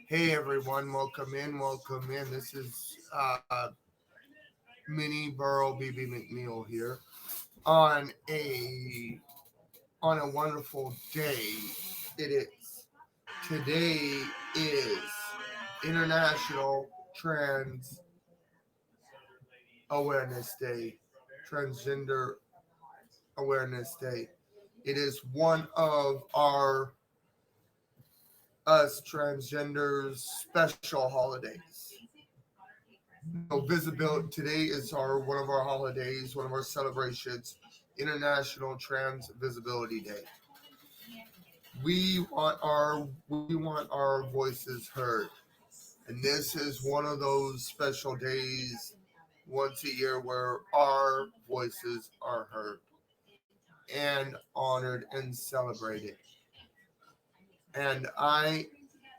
Hey everyone, welcome in. This is Mini Burrow BB McNeil here on a wonderful day. It is. Today is International Trans Awareness Day, Transgender Awareness Day. It is one of our us transgenders special holidays. Visibility today is our one of our holidays, one of our celebrations, International Trans Visibility Day. We want our voices heard, and this is one of those special days once a year where our voices are heard and honored and celebrated. And I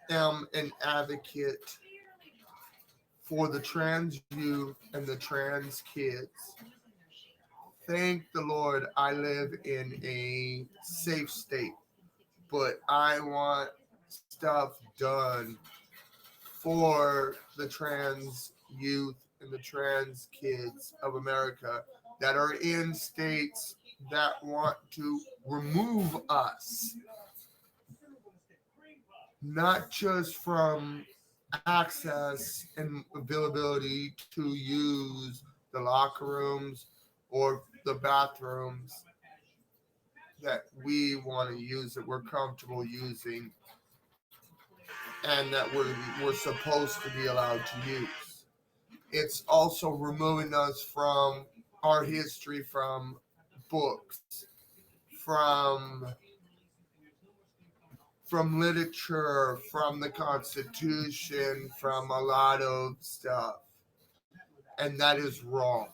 am an advocate for the trans youth and the trans kids. Thank the Lord I live in a safe state, but I want stuff done for the trans youth and the trans kids of America that are in states that want to remove us, not just from access and availability to use the locker rooms or the bathrooms that we want to use, that we're comfortable using, and that we're supposed to be allowed to use. It's also removing us from our history, from books, from literature, from the Constitution, from a lot of stuff, and that is wrong.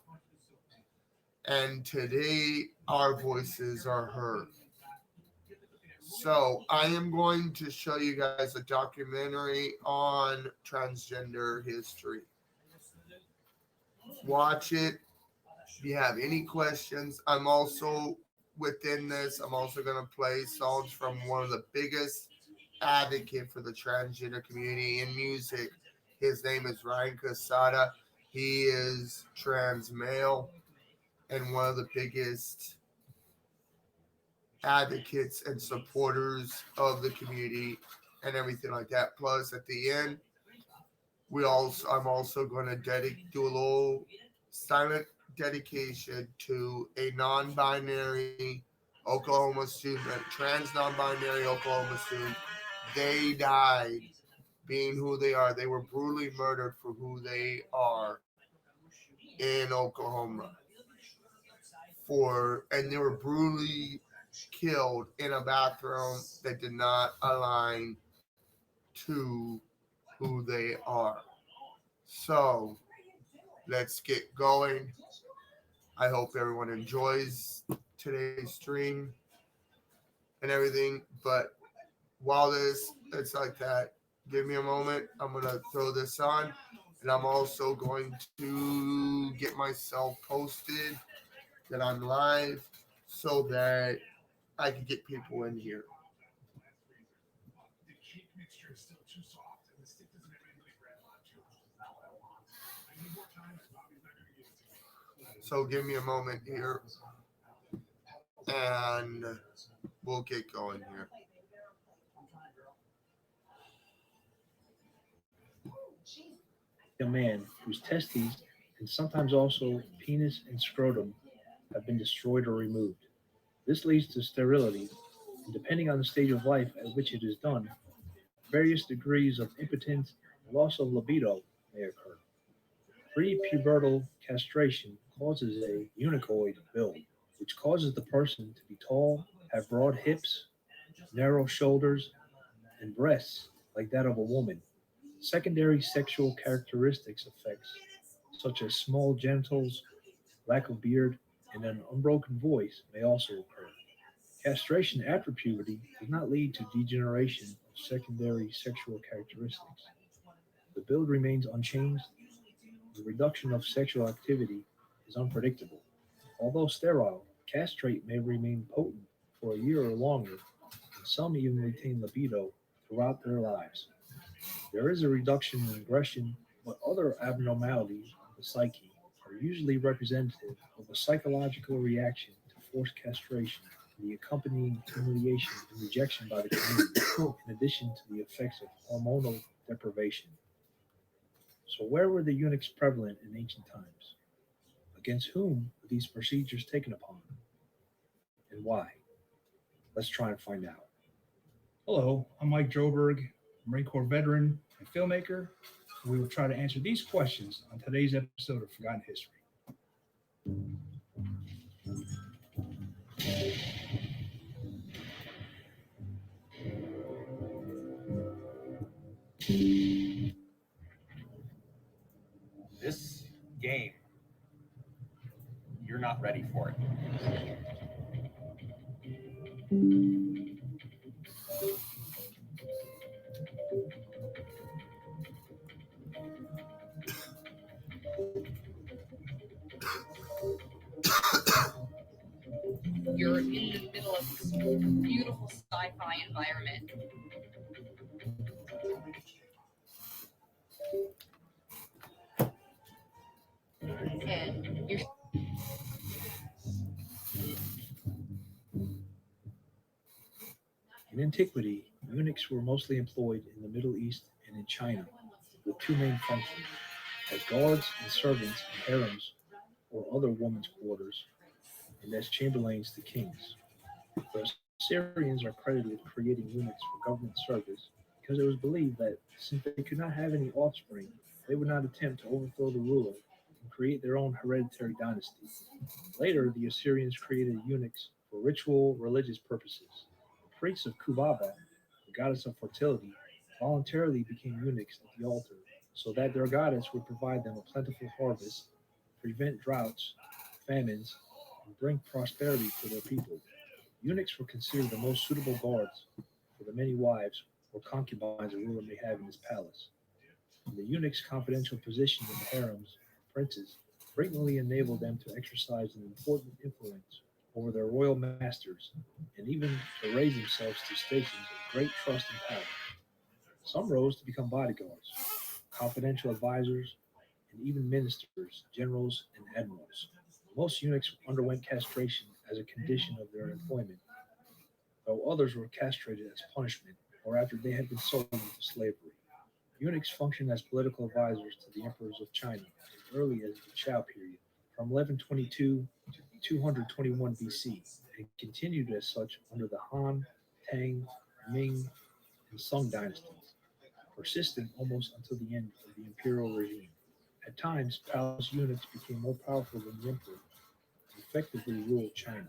And today, our voices are heard. So, I am going to show you guys a documentary on transgender history. Watch it. If you have any questions, I'm also within this. I'm also going to play songs from one of the biggest advocate for the transgender community in music. His name is Ryan Casada. He is trans male and one of the biggest advocates and supporters of the community and everything like that. Plus, at the end, I'm also going to do a little silent dedication to a non-binary Oklahoma student, a trans non-binary Oklahoma student. They died being who they are. They were brutally murdered for who they are in Oklahoma. And they were brutally killed in a bathroom that did not align to who they are. So let's get going. I hope everyone enjoys today's stream and everything. But while it's like that, give me a moment. I'm gonna throw this on, and I'm also going to get myself posted that I'm live so that I can get people in here. So give me a moment here, and we'll get going here. A man whose testes and sometimes also penis and scrotum have been destroyed or removed. This leads to sterility, and depending on the stage of life at which it is done, various degrees of impotence and loss of libido may occur. Prepubertal castration causes a unicoid build, which causes the person to be tall, have broad hips, narrow shoulders, and breasts like that of a woman. Secondary sexual characteristics effects, such as small genitals, lack of beard, and an unbroken voice, may also occur. Castration after puberty does not lead to degeneration of secondary sexual characteristics. The build remains unchanged. The reduction of sexual activity is unpredictable. Although sterile, castrate may remain potent for a year or longer, and some even retain libido throughout their lives. There is a reduction in aggression, but other abnormalities of the psyche are usually representative of a psychological reaction to forced castration and the accompanying humiliation and rejection by the community, in addition to the effects of hormonal deprivation. So, where were the eunuchs prevalent in ancient times? Against whom were these procedures taken upon, and why? Let's try and find out. Hello, I'm Mike Droberg, Marine Corps veteran and filmmaker. We will try to answer these questions on today's episode of Forgotten History. This game, you're not ready for it. You're in the middle of this beautiful sci-fi environment. And you're In antiquity, eunuchs were mostly employed in the Middle East and in China, with two main functions: as guards and servants in harems or other women's quarters, and as chamberlains to kings. The Assyrians are credited with creating eunuchs for government service because it was believed that since they could not have any offspring, they would not attempt to overthrow the ruler and create their own hereditary dynasty. Later, the Assyrians created eunuchs for ritual religious purposes. The priests of Kubaba, the goddess of fertility, voluntarily became eunuchs at the altar so that their goddess would provide them a plentiful harvest, prevent droughts, famines, and bring prosperity to their people. Eunuchs were considered the most suitable guards for the many wives or concubines a ruler may have in his palace. And the eunuch's confidential position in the harems of princes frequently enabled them to exercise an important influence over their royal masters and even to raise themselves to stations of great trust and power. Some rose to become bodyguards, confidential advisors, and even ministers, generals, and admirals. Most eunuchs underwent castration as a condition of their employment, though others were castrated as punishment or after they had been sold into slavery. Eunuchs functioned as political advisors to the emperors of China as early as the Chao period, from 1122 to 221 BC, and continued as such under the Han, Tang, Ming, and Sung dynasties, persisting almost until the end of the imperial regime. At times, palace eunuchs became more powerful than the emperor and effectively ruled China.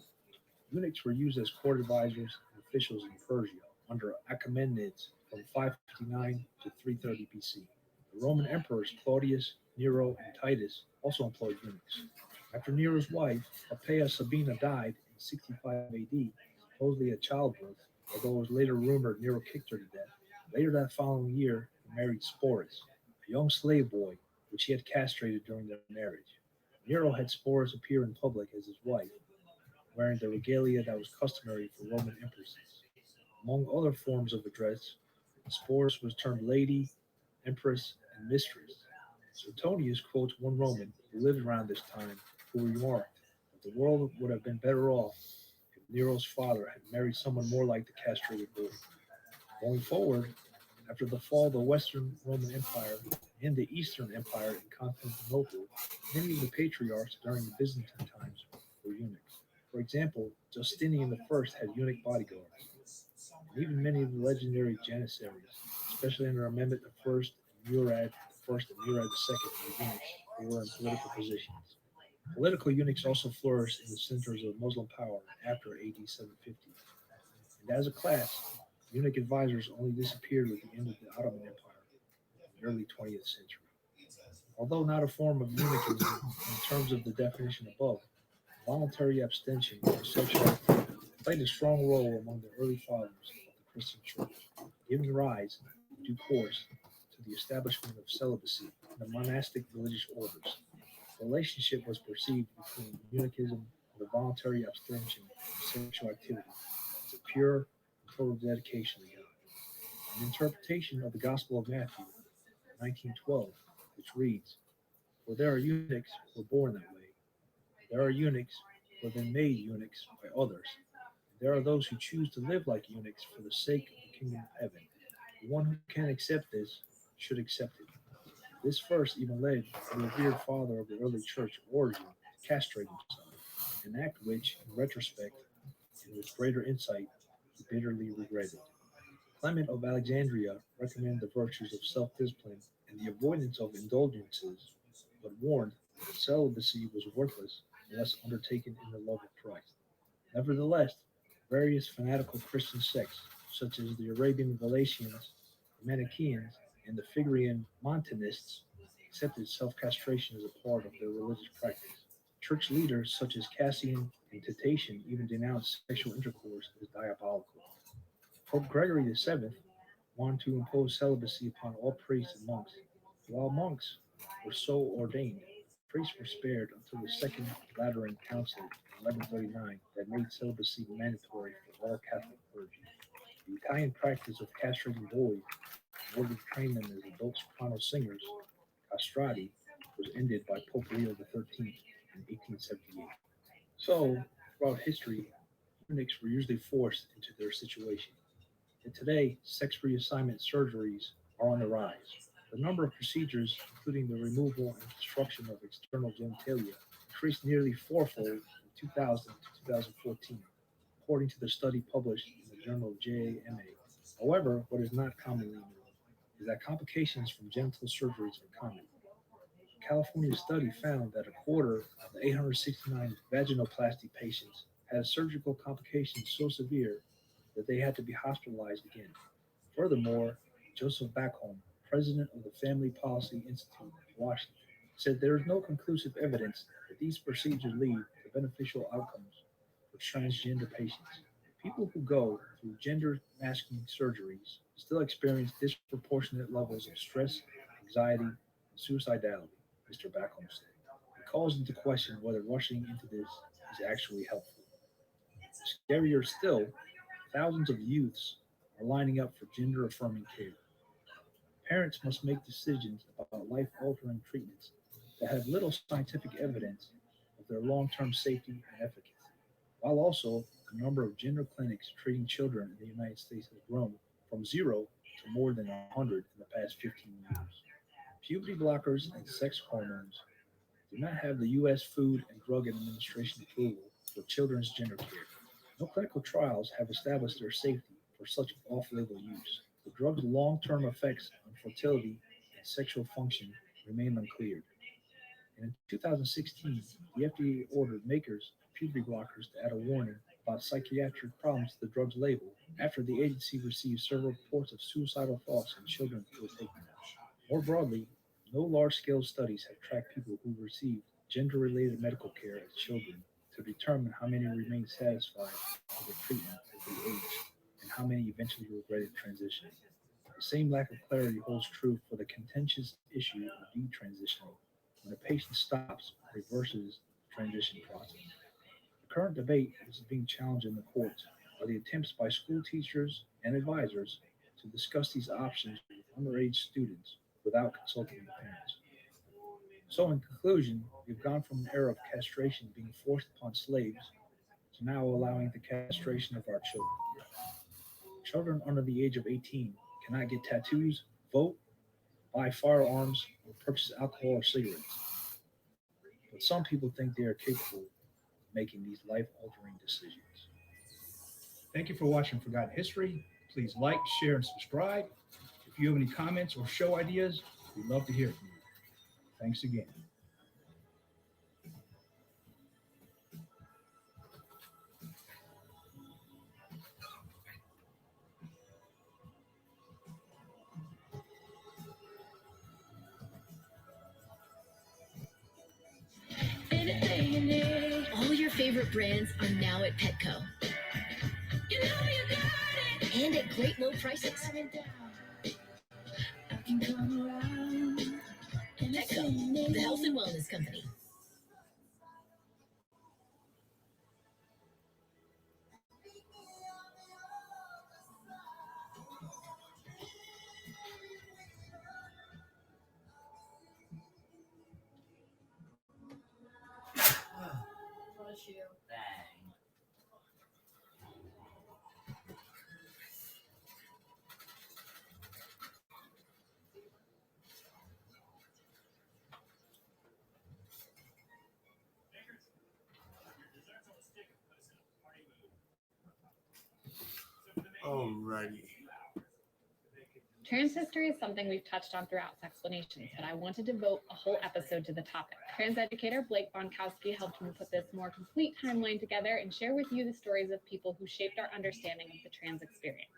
Eunuchs were used as court advisors and officials in Persia under Achaemenids from 559 to 330 BC. The Roman emperors Claudius, Nero, and Titus also employed eunuchs. After Nero's wife, Poppaea Sabina, died in 65 AD, supposedly at childbirth, although it was later rumored Nero kicked her to death. Later that following year, he married Sporus, a young slave boy, which he had castrated during their marriage. Nero had Sporus appear in public as his wife, wearing the regalia that was customary for Roman empresses. Among other forms of address, Sporus was termed lady, empress, and mistress. Suetonius quotes one Roman who lived around this time who remarked that the world would have been better off if Nero's father had married someone more like the castrated boy. Going forward, after the fall of the Western Roman Empire and the Eastern Empire in Constantinople, many of the patriarchs during the Byzantine times were eunuchs. For example, Justinian I had eunuch bodyguards, and even many of the legendary Janissaries, especially under Mehmet I and Murad I and Murad II, were eunuchs who were in political positions. Political eunuchs also flourished in the centers of Muslim power after AD 750. And as a class, eunuch advisors only disappeared with the end of the Ottoman Empire in the early 20th century. Although not a form of eunuchism in terms of the definition above, voluntary abstention from sexual activity played a strong role among the early fathers of the Christian Church, giving rise, in due course, to the establishment of celibacy in the monastic religious orders. The relationship was perceived between eunuchism and the voluntary abstention from sexual activity as a pure, total dedication to God. An interpretation of the Gospel of Matthew 1912, which reads, "For there are eunuchs who were born that way. There are eunuchs who have been made eunuchs by others. And there are those who choose to live like eunuchs for the sake of the kingdom of heaven. The one who can accept this should accept it." This verse even led the revered father of the early church, Origen, to castrate himself, an act which, in retrospect, and with greater insight, he bitterly regretted. Clement of Alexandria recommended the virtues of self discipline and the avoidance of indulgences, but warned that celibacy was worthless unless undertaken in the love of Christ. Nevertheless, various fanatical Christian sects, such as the Arabian Galatians, the Manichaeans, and the Phrygian Montanists, accepted self castration as a part of their religious practice. Church leaders such as Cassian and Tatian even denounced sexual intercourse as diabolical. Pope Gregory VII wanted to impose celibacy upon all priests and monks. While monks were so ordained, priests were spared until the Second Lateran Council in 1139 that made celibacy mandatory for all Catholic clergy. The Italian practice of castrating boys in order to train them as adult soprano singers, castrati, was ended by Pope Leo XIII in 1878. So, throughout history, eunuchs were usually forced into their situation. And today, sex reassignment surgeries are on the rise. The number of procedures, including the removal and destruction of external genitalia, increased nearly fourfold from 2000 to 2014, according to the study published in the journal JAMA. However, what is not commonly known is that complications from genital surgeries are common. A California study found that a quarter of the 869 vaginoplasty patients had surgical complications so severe that they had to be hospitalized again. Furthermore, Joseph Backholm, president of the Family Policy Institute of Washington, said there is no conclusive evidence that these procedures lead to beneficial outcomes for transgender patients. People who go through gender masking surgeries still experience disproportionate levels of stress, anxiety, and suicidality, Mr. Backholm said. It calls into question whether rushing into this is actually helpful. Scarier still, thousands of youths are lining up for gender affirming care. Parents must make decisions about life altering treatments that have little scientific evidence of their long term safety and efficacy, while also the number of gender clinics treating children in the United States has grown from zero to more than 100 in the past 15 years. Puberty blockers and sex hormones do not have the U.S. Food and Drug Administration approval for children's gender care. No clinical trials have established their safety for such off label use. The drug's long term effects on fertility and sexual function remain uncleared. And in 2016, the FDA ordered makers of puberty blockers to add a warning about psychiatric problems to the drug's label after the agency received several reports of suicidal thoughts in children who were taking them. More broadly, no large scale studies have tracked people who received gender related medical care as children to determine how many remained satisfied with the treatment as they aged and how many eventually regretted transitioning. The same lack of clarity holds true for the contentious issue of detransitioning when a patient stops or reverses the transition process. The current debate is being challenged in the courts by the attempts by school teachers and advisors to discuss these options with underage students without consulting the parents. So, in conclusion, we've gone from an era of castration being forced upon slaves to now allowing the castration of our children. Children under the age of 18 cannot get tattoos, vote, buy firearms, or purchase alcohol or cigarettes. But some people think they are capable of making these life altering decisions. Thank you for watching Forgotten History. Please like, share, and subscribe. If you have any comments or show ideas, we'd love to hear from you. Thanks again. All your favorite brands are now at Petco. You know you got it. And at great low prices. Petco, the health and wellness company. Alrighty. Trans history is something we've touched on throughout Sexplanations, but I wanted to devote a whole episode to the topic. Trans educator Blake Bonkowski helped me put this more complete timeline together and share with you the stories of people who shaped our understanding of the trans experience.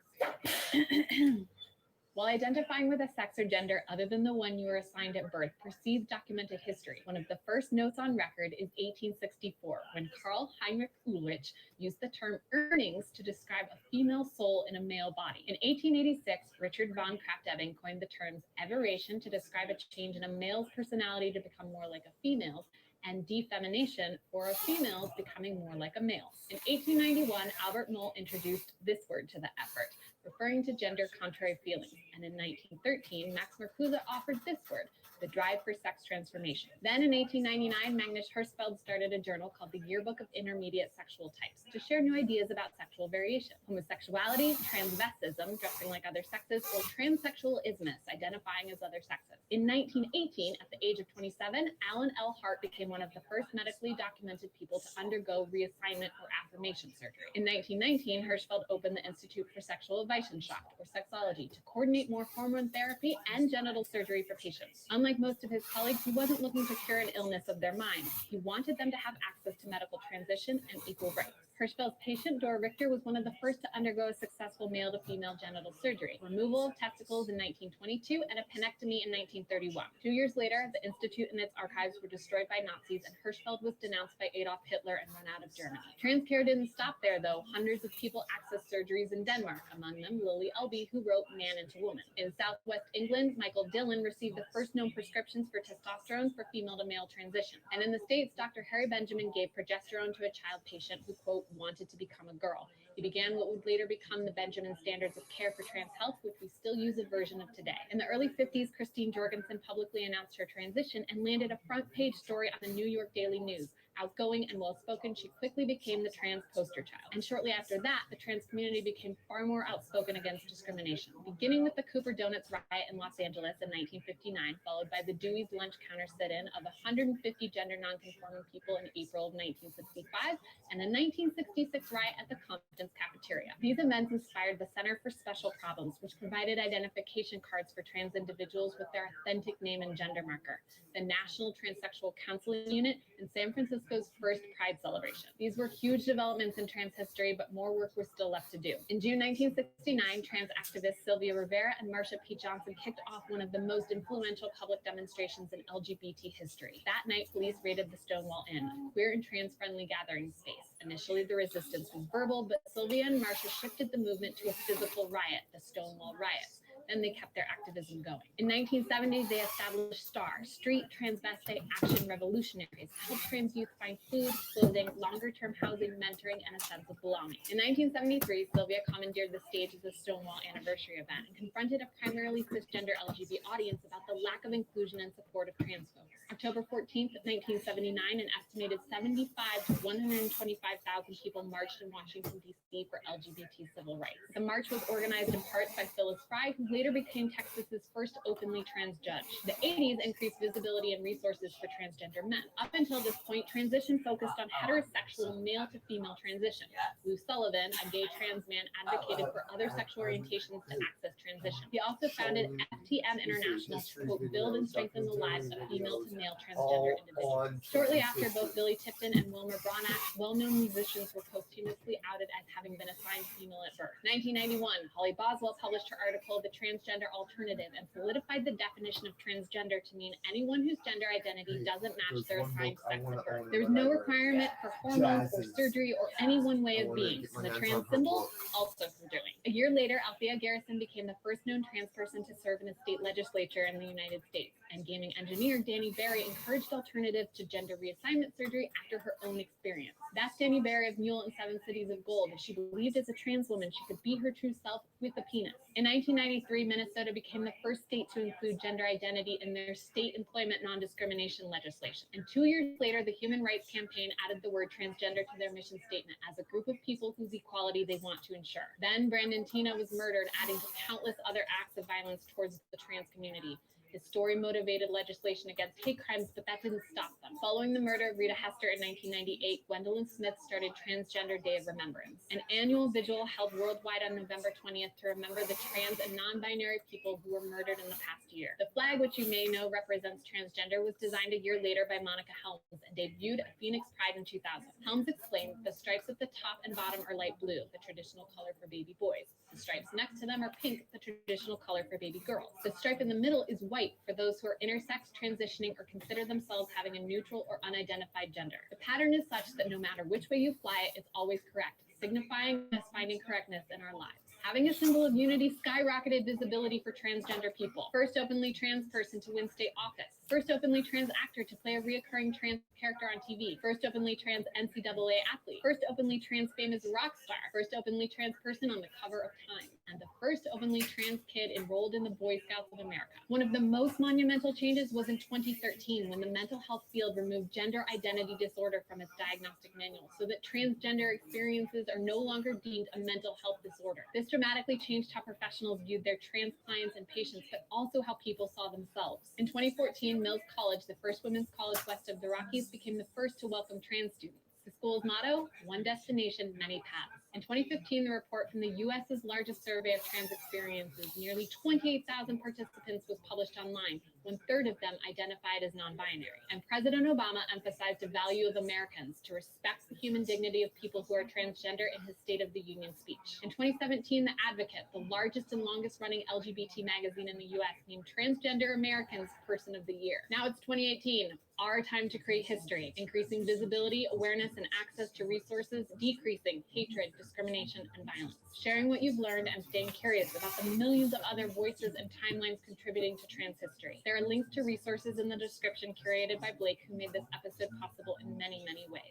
While identifying with a sex or gender other than the one you were assigned at birth precedes documented history, one of the first notes on record is 1864, when Karl Heinrich Ulrich used the term earnings to describe a female soul in a male body. In 1886, Richard von Krafft-Ebing coined the terms everation to describe a change in a male's personality to become more like a female's, and defemination, or a female's becoming more like a male. In 1891, Albert Moll introduced this word to the effort, referring to gender-contrary feelings. And in 1913, Max Marcuse offered this word, the drive for sex transformation. Then in 1899, Magnus Hirschfeld started a journal called the Yearbook of Intermediate Sexual Types to share new ideas about sexual variation, homosexuality, transvestism, dressing like other sexes, or transsexual ismus, identifying as other sexes. In 1918, at the age of 27, Alan L. Hart became one of the first medically documented people to undergo reassignment or affirmation surgery. In 1919, Hirschfeld opened the Institute for Sexual Wissenschaft, or sexology, to coordinate more hormone therapy and genital surgery for patients. Unlike most of his colleagues, he wasn't looking to cure an illness of their mind. He wanted them to have access to medical transition and equal rights. Hirschfeld's patient, Dora Richter, was one of the first to undergo a successful male-to-female genital surgery, removal of testicles in 1922 and a penectomy in 1931. 2 years later, the Institute and its archives were destroyed by Nazis, and Hirschfeld was denounced by Adolf Hitler and run out of Germany. Trans care didn't stop there, though. Hundreds of people accessed surgeries in Denmark, among them Lily Elby, who wrote Man into Woman. In southwest England, Michael Dillon received the first known prescriptions for testosterone for female-to-male transition. And in the States, Dr. Harry Benjamin gave progesterone to a child patient who, quote, wanted to become a girl. He began what would later become the Benjamin Standards of Care for Trans Health, which we still use a version of today. In the early 50s, Christine Jorgensen publicly announced her transition and landed a front-page story on the New York Daily News. Outgoing and well-spoken, she quickly became the trans poster child. And shortly after that, the trans community became far more outspoken against discrimination, beginning with the Cooper Donuts riot in Los Angeles in 1959, followed by the Dewey's Lunch Counter sit-in of 150 gender nonconforming people in April of 1965, and a 1966 riot at the Compton's cafeteria. These events inspired the Center for Special Problems, which provided identification cards for trans individuals with their authentic name and gender marker, the National Transsexual Counseling Unit, and San Francisco's first Pride celebration. These were huge developments in trans history, but more work was still left to do. In June 1969, trans activists Sylvia Rivera and Marsha P. Johnson kicked off one of the most influential public demonstrations in LGBT history. That night, police raided the Stonewall Inn, a queer and trans-friendly gathering space. Initially, the resistance was verbal, but Sylvia and Marsha shifted the movement to a physical riot, the Stonewall Riots. Then they kept their activism going. In 1970, they established STAR, Street Transvestite Action Revolutionaries, helped trans youth find food, clothing, longer-term housing, mentoring, and a sense of belonging. In 1973, Sylvia commandeered the stage of the Stonewall Anniversary event and confronted a primarily cisgender LGBT audience about the lack of inclusion and support of trans folks. October 14th, 1979, an estimated 75 to 125,000 people marched in Washington, D.C. for LGBT civil rights. The march was organized in part by Phyllis Frye, who later became Texas's first openly trans judge. The 80s increased visibility and resources for transgender men. Up until this point, transition focused on heterosexual male-to-female transition. Lou Sullivan, a gay trans man, advocated for other sexual orientations to access transition. He also founded FTM International to, quote, build and strengthen the lives of female-to-male transgender individuals. Shortly after, both Billy Tipton and Wilmer Bronack, well-known musicians, were posthumously outed as having been assigned female at birth. 1991, Holly Boswell published her article, The Transgender Alternative, and solidified the definition of transgender to mean anyone whose gender identity doesn't match their assigned sex at birth. There is no requirement for hormones or surgery or any one way of being, and the trans symbol also for doing. A year later, Althea Garrison became the first known trans person to serve in a state legislature in the United States. and gaming engineer Danny Barry encouraged alternatives to gender reassignment surgery after her own experience. That's Danny Barry of Mule and Seven Cities of Gold. She believed as a trans woman she could be her true self with a penis. In 1993, Minnesota became the first state to include gender identity in their state employment non-discrimination legislation. And 2 years later, the Human Rights Campaign added the word transgender to their mission statement as a group of people whose equality they want to ensure. Then Brandon Tina was murdered, adding to countless other acts of violence towards the trans community. His story motivated legislation against hate crimes, but that didn't stop them. Following the murder of Rita Hester in 1998, Gwendolyn Smith started Transgender Day of Remembrance, an annual vigil held worldwide on November 20th to remember the trans and non-binary people who were murdered in the past year. The flag, which you may know represents transgender, was designed a year later by Monica Helms and debuted at Phoenix Pride in 2000. Helms explained the stripes at the top and bottom are light blue, the traditional color for baby boys. The stripes next to them are pink, the traditional color for baby girls. The stripe in the middle is white for those who are intersex, transitioning, or consider themselves having a neutral or unidentified gender. The pattern is such that no matter which way you fly it, it's always correct, signifying us finding correctness in our lives. Having a symbol of unity skyrocketed visibility for transgender people. First openly trans person to win state office. First openly trans actor to play a reoccurring trans character on TV. First openly trans NCAA athlete. First openly trans famous rock star. First openly trans person on the cover of Time. And the first openly trans kid enrolled in the Boy Scouts of America. One of the most monumental changes was in 2013 when the mental health field removed gender identity disorder from its diagnostic manual so that transgender experiences are no longer deemed a mental health disorder. This dramatically changed how professionals viewed their trans clients and patients, but also how people saw themselves. In 2014, Mills College, the first women's college west of the Rockies, became the first to welcome trans students. The school's motto, one destination, many paths. In 2015, the report from the U.S.'s largest survey of trans experiences, nearly 28,000 participants, was published online. 1/3 of them identified as non-binary. And President Obama emphasized the value of Americans to respect the human dignity of people who are transgender in his State of the Union speech. In 2017, The Advocate, the largest and longest running LGBT magazine in the U.S., named Transgender Americans Person of the Year. Now it's 2018. Our time to create history, increasing visibility, awareness, and access to resources, decreasing hatred, discrimination, and violence. Sharing what you've learned and staying curious about the millions of other voices and timelines contributing to trans history. There are links to resources in the description curated by Blake, who made this episode possible in many, many ways.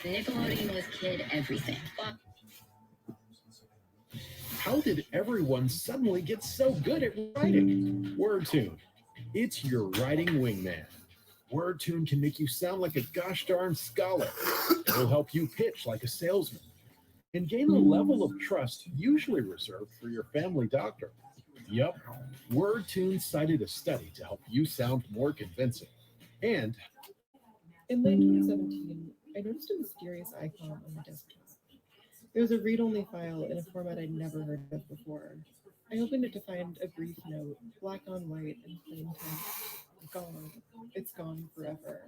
Nickelodeon was kid everything. How did everyone suddenly get so good at writing? WordTune. It's your writing wingman. WordTune can make you sound like a gosh darn scholar. It'll help you pitch like a salesman and gain a level of trust usually reserved for your family doctor. Yep, WordTune cited a study to help you sound more convincing. And in late 2017, I noticed a mysterious icon on my desktop. It was a read-only file in a format I'd never heard of before. I opened it to find a brief note, black on white and plain text. Gone. It's gone forever.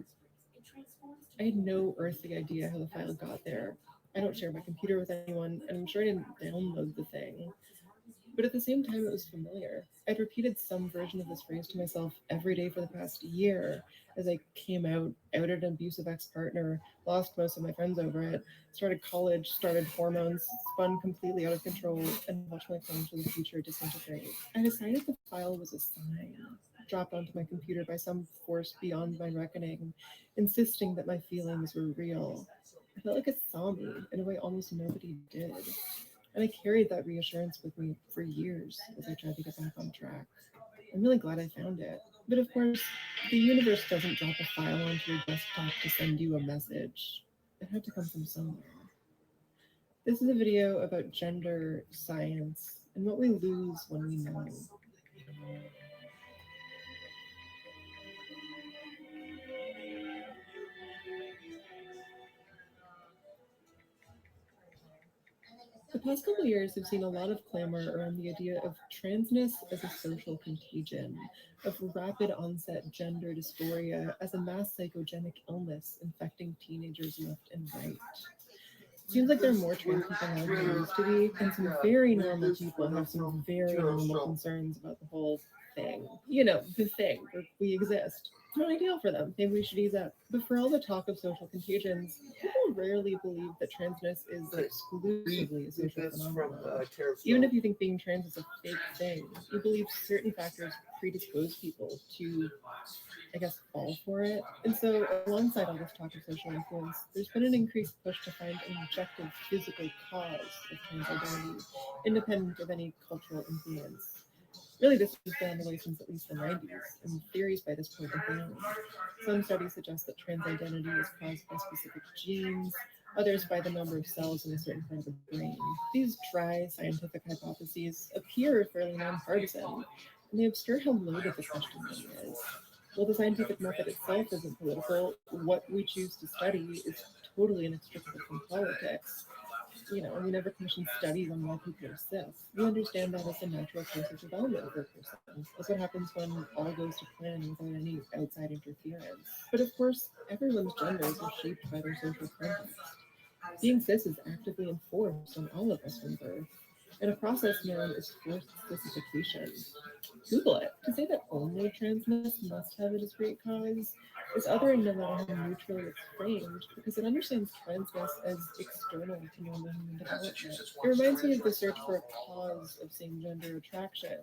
I had no earthly idea how the file got there. I don't share my computer with anyone, and I'm sure I didn't download the thing. But at the same time, it was familiar. I'd repeated some version of this phrase to myself every day for the past year as I came out, outed an abusive ex-partner, lost most of my friends over it, started college, started hormones, spun completely out of control, and watched my plans for the future disintegrate. I decided the file was a sign, dropped onto my computer by some force beyond my reckoning, insisting that my feelings were real. I felt like it saw me in a way almost nobody did. And I carried that reassurance with me for years as I tried to get back on track. I'm really glad I found it. But of course, the universe doesn't drop a file onto your desktop to send you a message. It had to come from somewhere. This is a video about gender, science, and what we lose when we know. The past couple of years have seen a lot of clamor around the idea of transness as a social contagion, of rapid onset gender dysphoria as a mass psychogenic illness infecting teenagers left and right. It seems like there are more trans people now than there used to be, and some very normal people have some very normal concerns about the whole thing. You know, the thing where we exist. It's not ideal for them. Maybe we should ease up. But for all the talk of social contagions, people rarely believe that transness is exclusively a social phenomenon. Even if you think being trans is a fake thing, you believe certain factors predispose people to, I guess, fall for it. And so, alongside all this talk of social influence, there's been an increased push to find an objective physical cause of trans identity, independent of any cultural influence. Really, this has been on the way since at least the 90s, and theories by this point abound. Some studies suggest that trans identity is caused by specific genes, others by the number of cells in a certain part of the brain. These dry scientific hypotheses appear fairly nonpartisan, and they obscure how loaded the question really is. While the scientific method itself isn't political, what we choose to study is totally inextricable from politics. You know, we never commission studies on why people are cis. We understand that as a natural course of development for a person. That's what happens when all goes to plan without any outside interference. But of course, everyone's genders are shaped by their social context. Being cis is actively enforced on all of us from birth, and a process known as forced cissification. Google it. To say that only transness must have a discrete cause is othering no matter how neutrally it's framed, because it understands transness as external to normal human development. It reminds me of the search for a cause of same-gender attraction,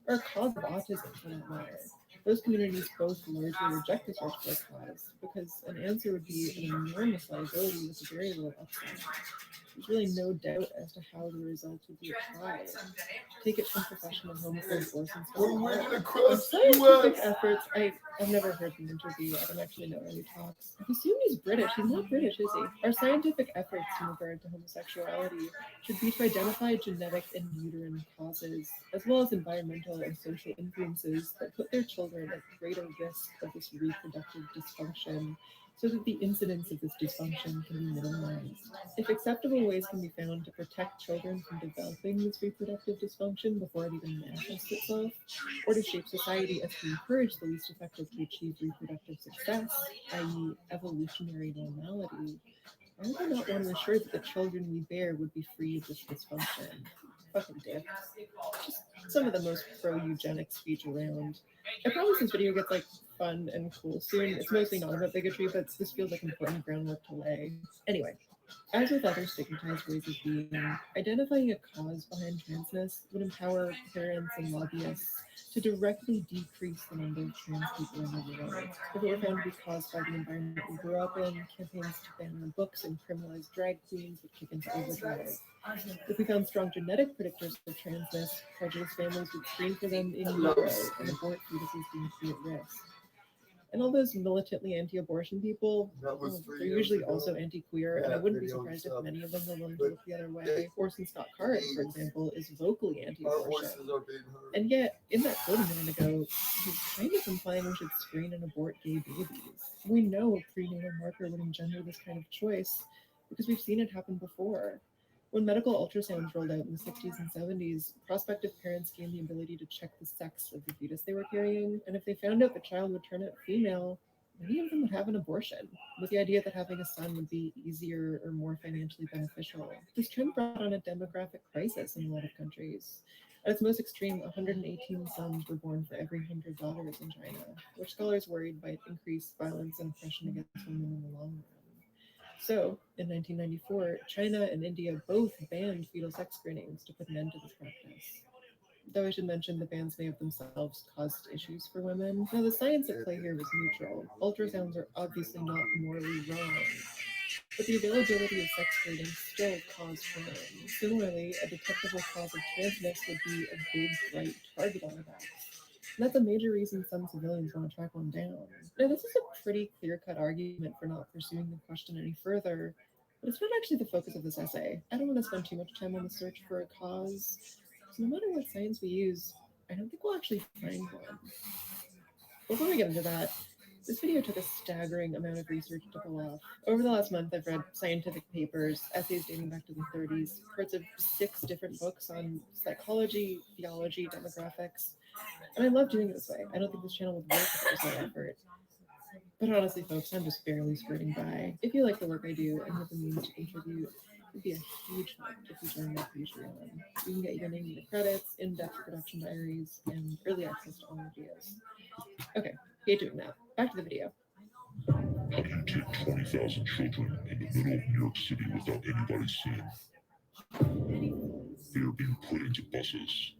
or a cause of autism for that matter. Those communities both largely reject the search for a cause, because an answer would be an enormous liability with very little upside. There's really no doubt as to how the results would be applied. Take it from professional homophobe Orson Scott. Scientific efforts, I've never heard him interview. I don't actually know how he talks. I assume he's British. He's not British, is he? Our scientific efforts in regard to homosexuality should be to identify genetic and uterine causes, as well as environmental and social influences that put their children at greater risk of this reproductive dysfunction, so that the incidence of this dysfunction can be minimized. If acceptable ways can be found to protect children from developing this reproductive dysfunction before it even manifests itself, or to shape society as to encourage the least effective to achieve reproductive success, i.e., evolutionary normality, why would I not want to ensure that the children we bear would be free of this dysfunction? Fucking dick. Just some of the most pro-eugenic speech around. I promise this video gets like fun and cool soon. It's mostly not about bigotry, but this feels like important groundwork to lay. Anyway, as with other stigmatized ways of being, identifying a cause behind transness would empower parents and lobbyists to directly decrease the number of trans people in the world. If it were found to be caused by the environment we grew up in, campaigns to ban our books and criminalize drag queens would kick into overdrive. If we found strong genetic predictors of transness, prejudiced families would screen for them in utero and abort fetuses deemed to be at risk. And all those militantly anti-abortion people, they're usually also anti-queer, and I wouldn't be surprised if many of them were willing to look the other way. Orson Scott Card, for example, is vocally anti-abortion. And yet, in that quote a minute ago, he's kind of implying we should screen and abort gay babies. We know a prenatal marker would engender this kind of choice because we've seen it happen before. When medical ultrasounds rolled out in the 60s and 70s, prospective parents gained the ability to check the sex of the fetus they were carrying, and if they found out the child would turn out female, many of them would have an abortion, with the idea that having a son would be easier or more financially beneficial. This trend brought on a demographic crisis in a lot of countries. At its most extreme, 118 sons were born for every 100 daughters in China, which scholars worried might increase violence and oppression against women in the long run. So, in 1994, China and India both banned fetal sex screenings to put an end to this practice. Though I should mention the bans may have themselves caused issues for women. Now, the science at play here was neutral. Ultrasounds are obviously not morally wrong, but the availability of sex screenings still caused harm. Similarly, a detectable cause of transness would be a big, bright target on our backs. And that's a major reason some civilians want to track one down. Now, this is a pretty clear-cut argument for not pursuing the question any further, but it's not actually the focus of this essay. I don't want to spend too much time on the search for a cause, so no matter what science we use, I don't think we'll actually find one. Before we get into that, this video took a staggering amount of research to pull off. Over the last month, I've read scientific papers, essays dating back to the 30s, parts of 6 different books on psychology, theology, demographics, and I love doing it this way. I don't think this channel would work if it was no effort. But honestly, folks, I'm just barely skirting by. If you like the work I do and have the means to contribute, It'd be a huge help if you join my Patreon. We can get you the name of the credits, in-depth production diaries, and early access to all ideas. Okay, get doing that. Back to the video. How do you take 20,000 children in the middle of New York City without anybody seeing? They are being put into buses.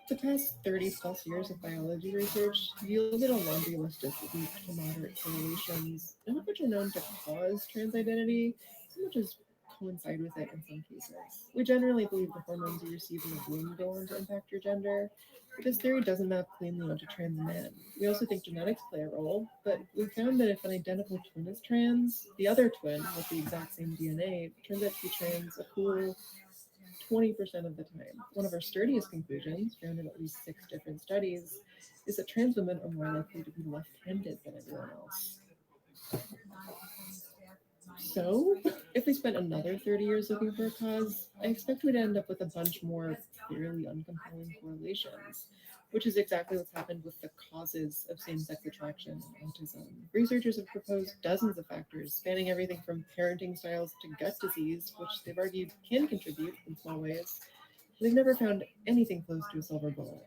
The past 30 plus years of biology research have yielded a laundry list of weak to moderate correlations, none of which are known to cause trans identity, so much as coincide with it in some cases. We generally believe the hormones you receive in the womb go on to impact your gender, but this theory doesn't map cleanly onto trans men. We also think genetics play a role, but we found that if an identical twin is trans, the other twin with the exact same DNA turns out to be trans a cool 20% of the time. One of our sturdiest conclusions, found in at least 6 different studies, is that trans women are more likely to be left-handed than everyone else. So, if we spent another 30 years looking for a cause, I expect we'd end up with a bunch more fairly uncompelling correlations, which is exactly what's happened with the causes of same-sex attraction and autism. Researchers have proposed dozens of factors, spanning everything from parenting styles to gut disease, which they've argued can contribute in small ways. They've never found anything close to a silver bullet.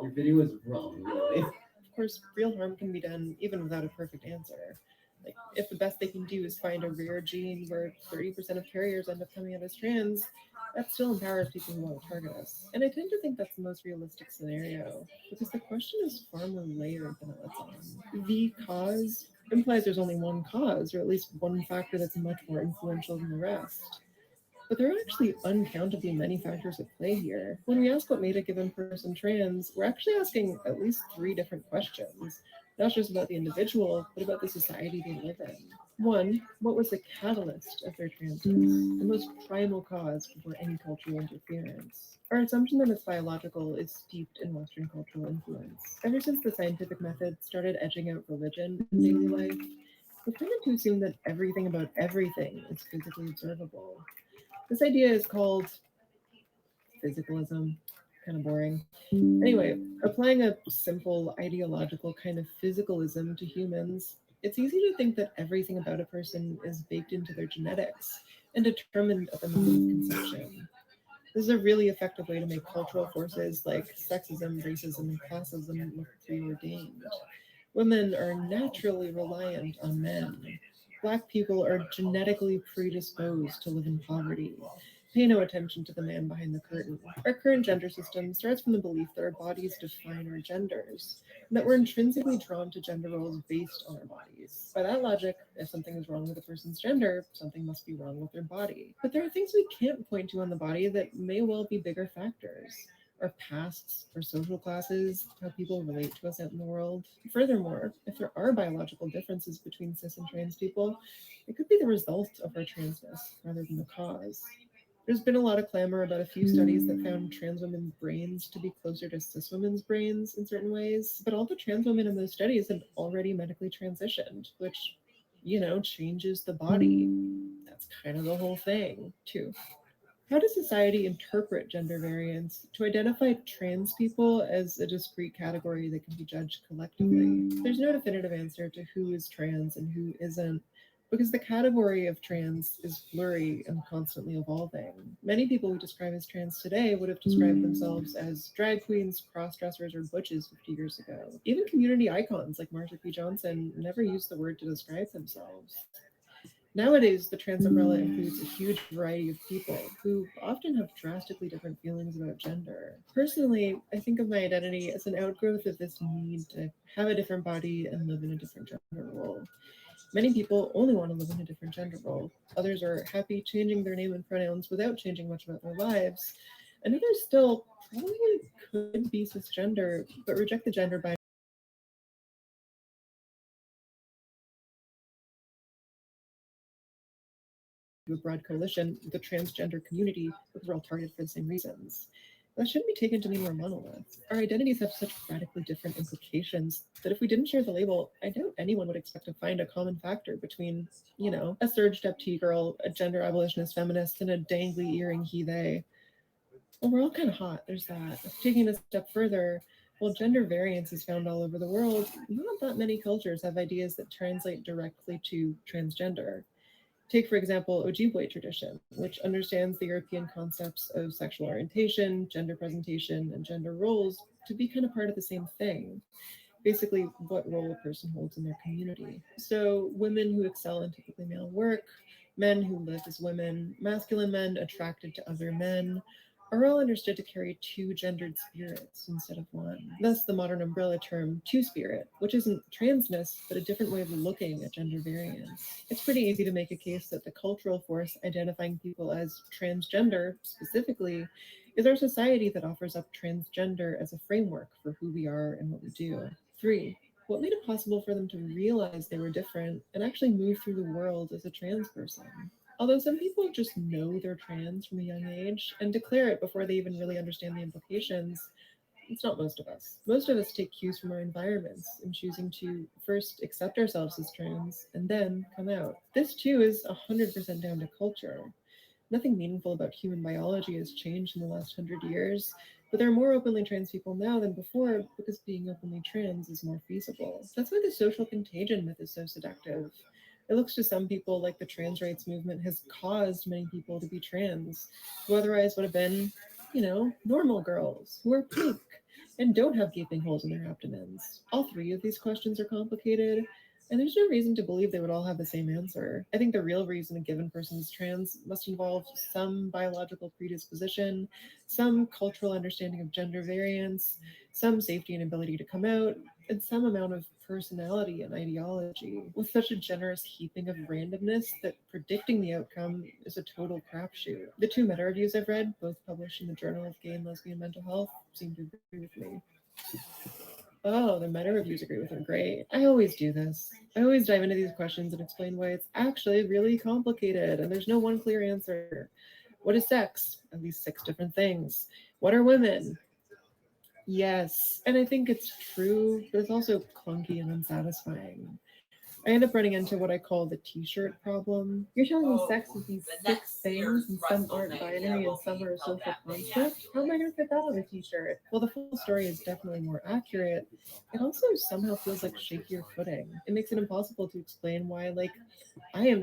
Your video is wrong, really. Of course, real harm can be done even without a perfect answer. Like, if the best they can do is find a rare gene where 30% of carriers end up coming out as trans, that still empowers people who want to target us. And I tend to think that's the most realistic scenario, because the question is far more layered than it lets on. The cause implies there's only one cause, or at least one factor that's much more influential than the rest. But there are actually uncountably many factors at play here. When we ask what made a given person trans, we're actually asking at least 3 different questions, not just about the individual, but about the society they live in. 1, what was the catalyst of their transness, the most primal cause before any cultural interference? Our assumption that it's biological is steeped in Western cultural influence. Ever since the scientific method started edging out religion in daily life, we've tended to assume that everything about everything is physically observable. This idea is called physicalism. Kind of boring. Anyway, applying a simple ideological kind of physicalism to humans, it's easy to think that everything about a person is baked into their genetics and determined at the moment of conception. This is a really effective way to make cultural forces like sexism, racism, and classism look preordained. Women are naturally reliant on men. Black people are genetically predisposed to live in poverty. Pay no attention to the man behind the curtain. Our current gender system starts from the belief that our bodies define our genders, and that we're intrinsically drawn to gender roles based on our bodies. By that logic, if something is wrong with a person's gender, something must be wrong with their body. But there are things we can't point to on the body that may well be bigger factors. Our pasts, our social classes, how people relate to us out in the world. Furthermore, if there are biological differences between cis and trans people, it could be the result of our transness rather than the cause. There's been a lot of clamor about a few studies that found trans women's brains to be closer to cis women's brains in certain ways, but all the trans women in those studies had already medically transitioned, which, changes the body. That's kind of the whole thing, too. How does society interpret gender variance to identify trans people as a discrete category that can be judged collectively? There's no definitive answer to who is trans and who isn't, because the category of trans is blurry and constantly evolving. Many people we describe as trans today would have described themselves as drag queens, cross-dressers, or butches 50 years ago. Even community icons like Marsha P. Johnson never used the word to describe themselves. Nowadays, the trans umbrella includes a huge variety of people who often have drastically different feelings about gender. Personally, I think of my identity as an outgrowth of this need to have a different body and live in a different gender role. Many people only want to live in a different gender role. Others are happy changing their name and pronouns without changing much about their lives. And others still probably could be cisgender, but reject the gender binary a broad coalition with the transgender community because we're all targeted for the same reasons. That shouldn't be taken to mean we're a monolith. Our identities have such radically different implications that if we didn't share the label, I doubt anyone would expect to find a common factor between, a surged up T-girl, a gender abolitionist feminist, and a dangly earring he, they. Well, we're all kind of hot, there's that. Taking it a step further, While gender variance is found all over the world, not that many cultures have ideas that translate directly to transgender. Take, for example, Ojibwe tradition, which understands the European concepts of sexual orientation, gender presentation, and gender roles to be kind of part of the same thing. Basically, what role a person holds in their community. So, women who excel in typically male work, men who live as women, masculine men attracted to other men, are all understood to carry two gendered spirits instead of one. Thus, the modern umbrella term two spirit, which isn't transness, but a different way of looking at gender variance. It's pretty easy to make a case that the cultural force identifying people as transgender, specifically, is our society that offers up transgender as a framework for who we are and what we do. 3. What made it possible for them to realize they were different and actually move through the world as a trans person? Although some people just know they're trans from a young age and declare it before they even really understand the implications, it's not most of us. Most of us take cues from our environments in choosing to first accept ourselves as trans and then come out. This too is 100% down to culture. Nothing meaningful about human biology has changed in the last 100 years, but there are more openly trans people now than before because being openly trans is more feasible. That's why the social contagion myth is so seductive. It looks to some people like the trans rights movement has caused many people to be trans, who otherwise would have been, normal girls who are pink and don't have gaping holes in their abdomens. All three of these questions are complicated, and there's no reason to believe they would all have the same answer. I think the real reason a given person is trans must involve some biological predisposition, some cultural understanding of gender variance, some safety and ability to come out, and some amount of personality and ideology. With such a generous heaping of randomness that predicting the outcome is a total crapshoot. The two meta reviews I've read, both published in the Journal of Gay and Lesbian Mental Health, seem to agree with me. Oh, the meta reviews agree with her. Great. I always do this. I always dive into these questions and explain why it's actually really complicated and there's no one clear answer. What is sex? At least 6 different things. What are women? Yes. And I think it's true, but it's also clunky and unsatisfying. I end up running into what I call the t-shirt problem. You're telling me sex is these 6 things and some aren't binary and some are a social construct? How am I going to fit that on a t-shirt? Well, the full story is definitely more accurate. It also somehow feels like shakier footing. It makes it impossible to explain why, I am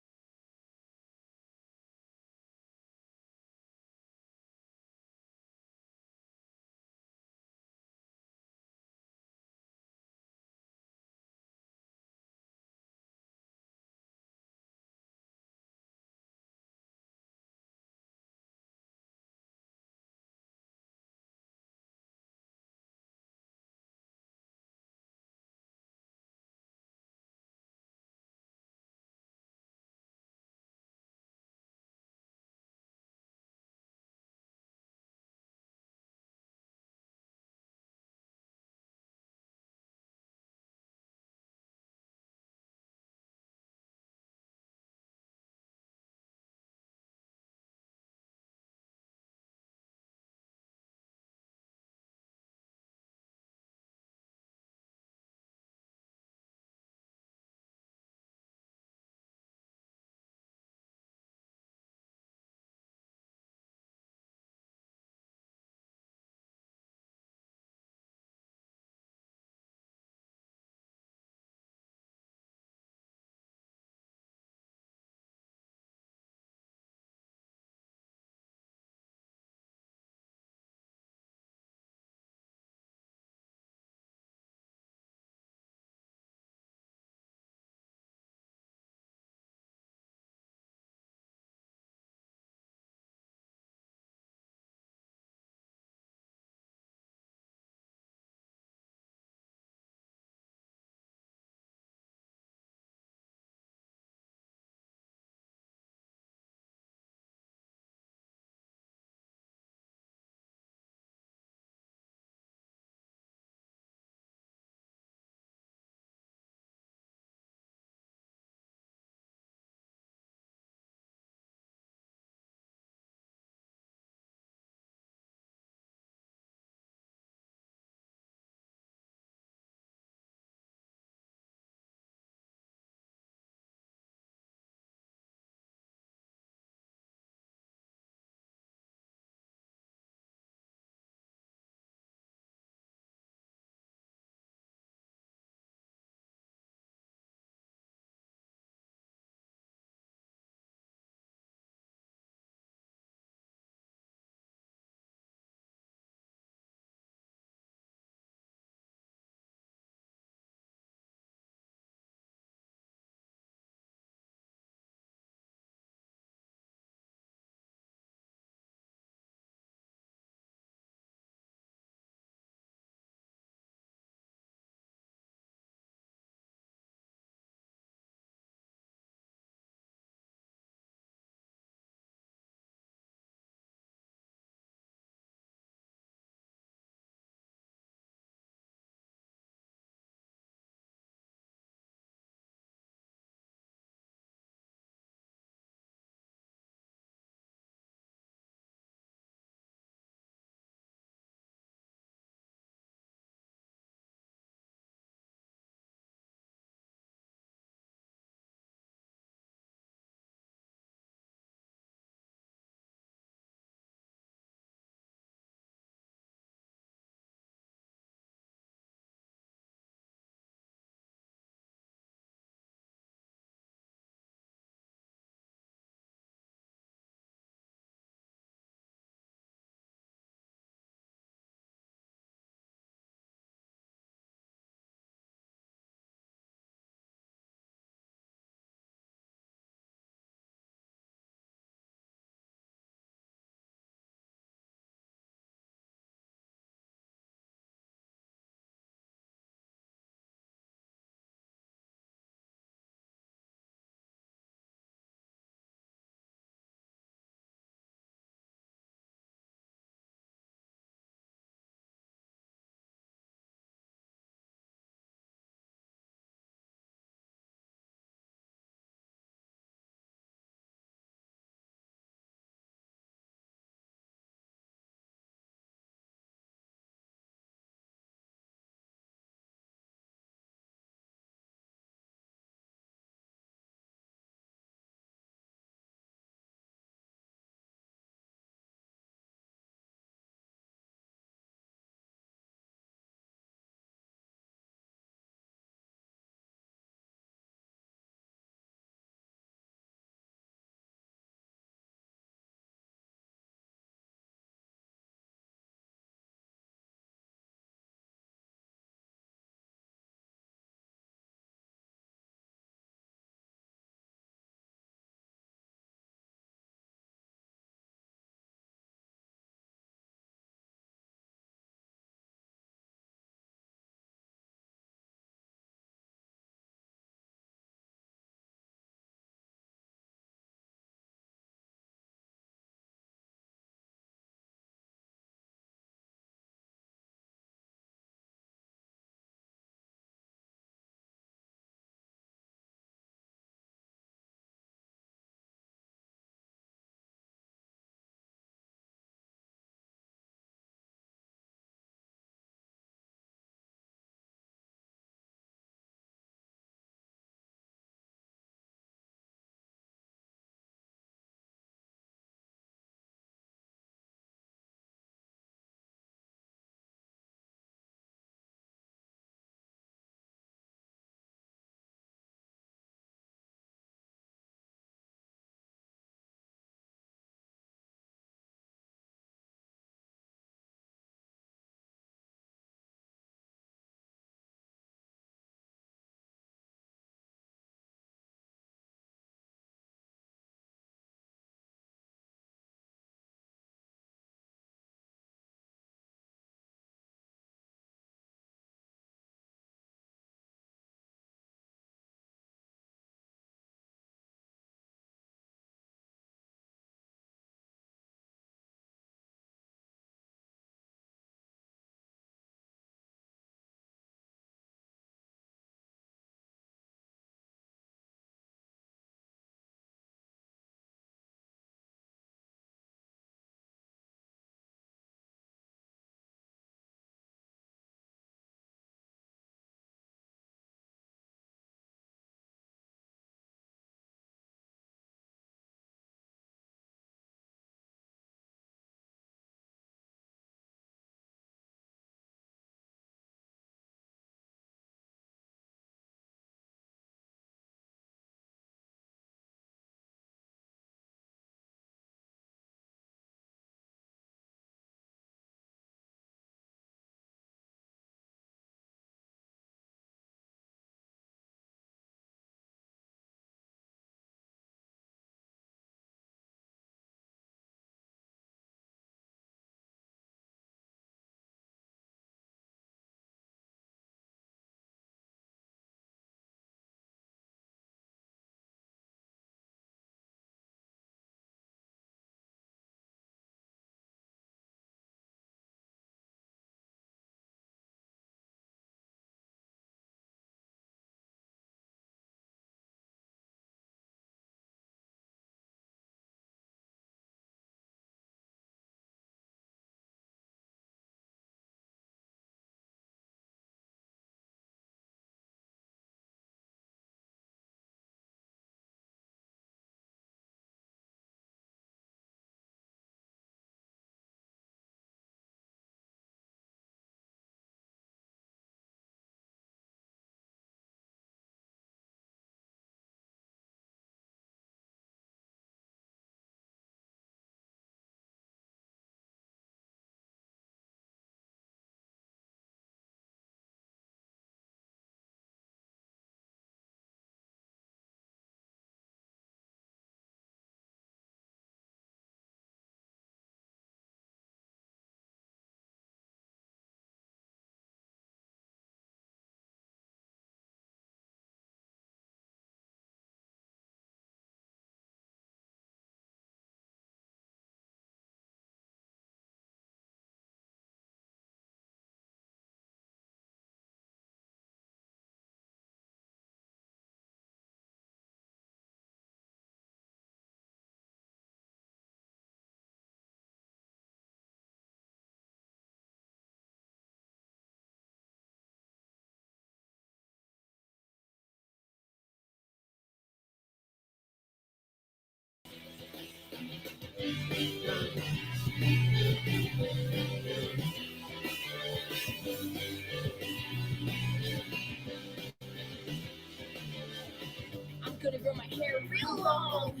gonna grow my hair real long.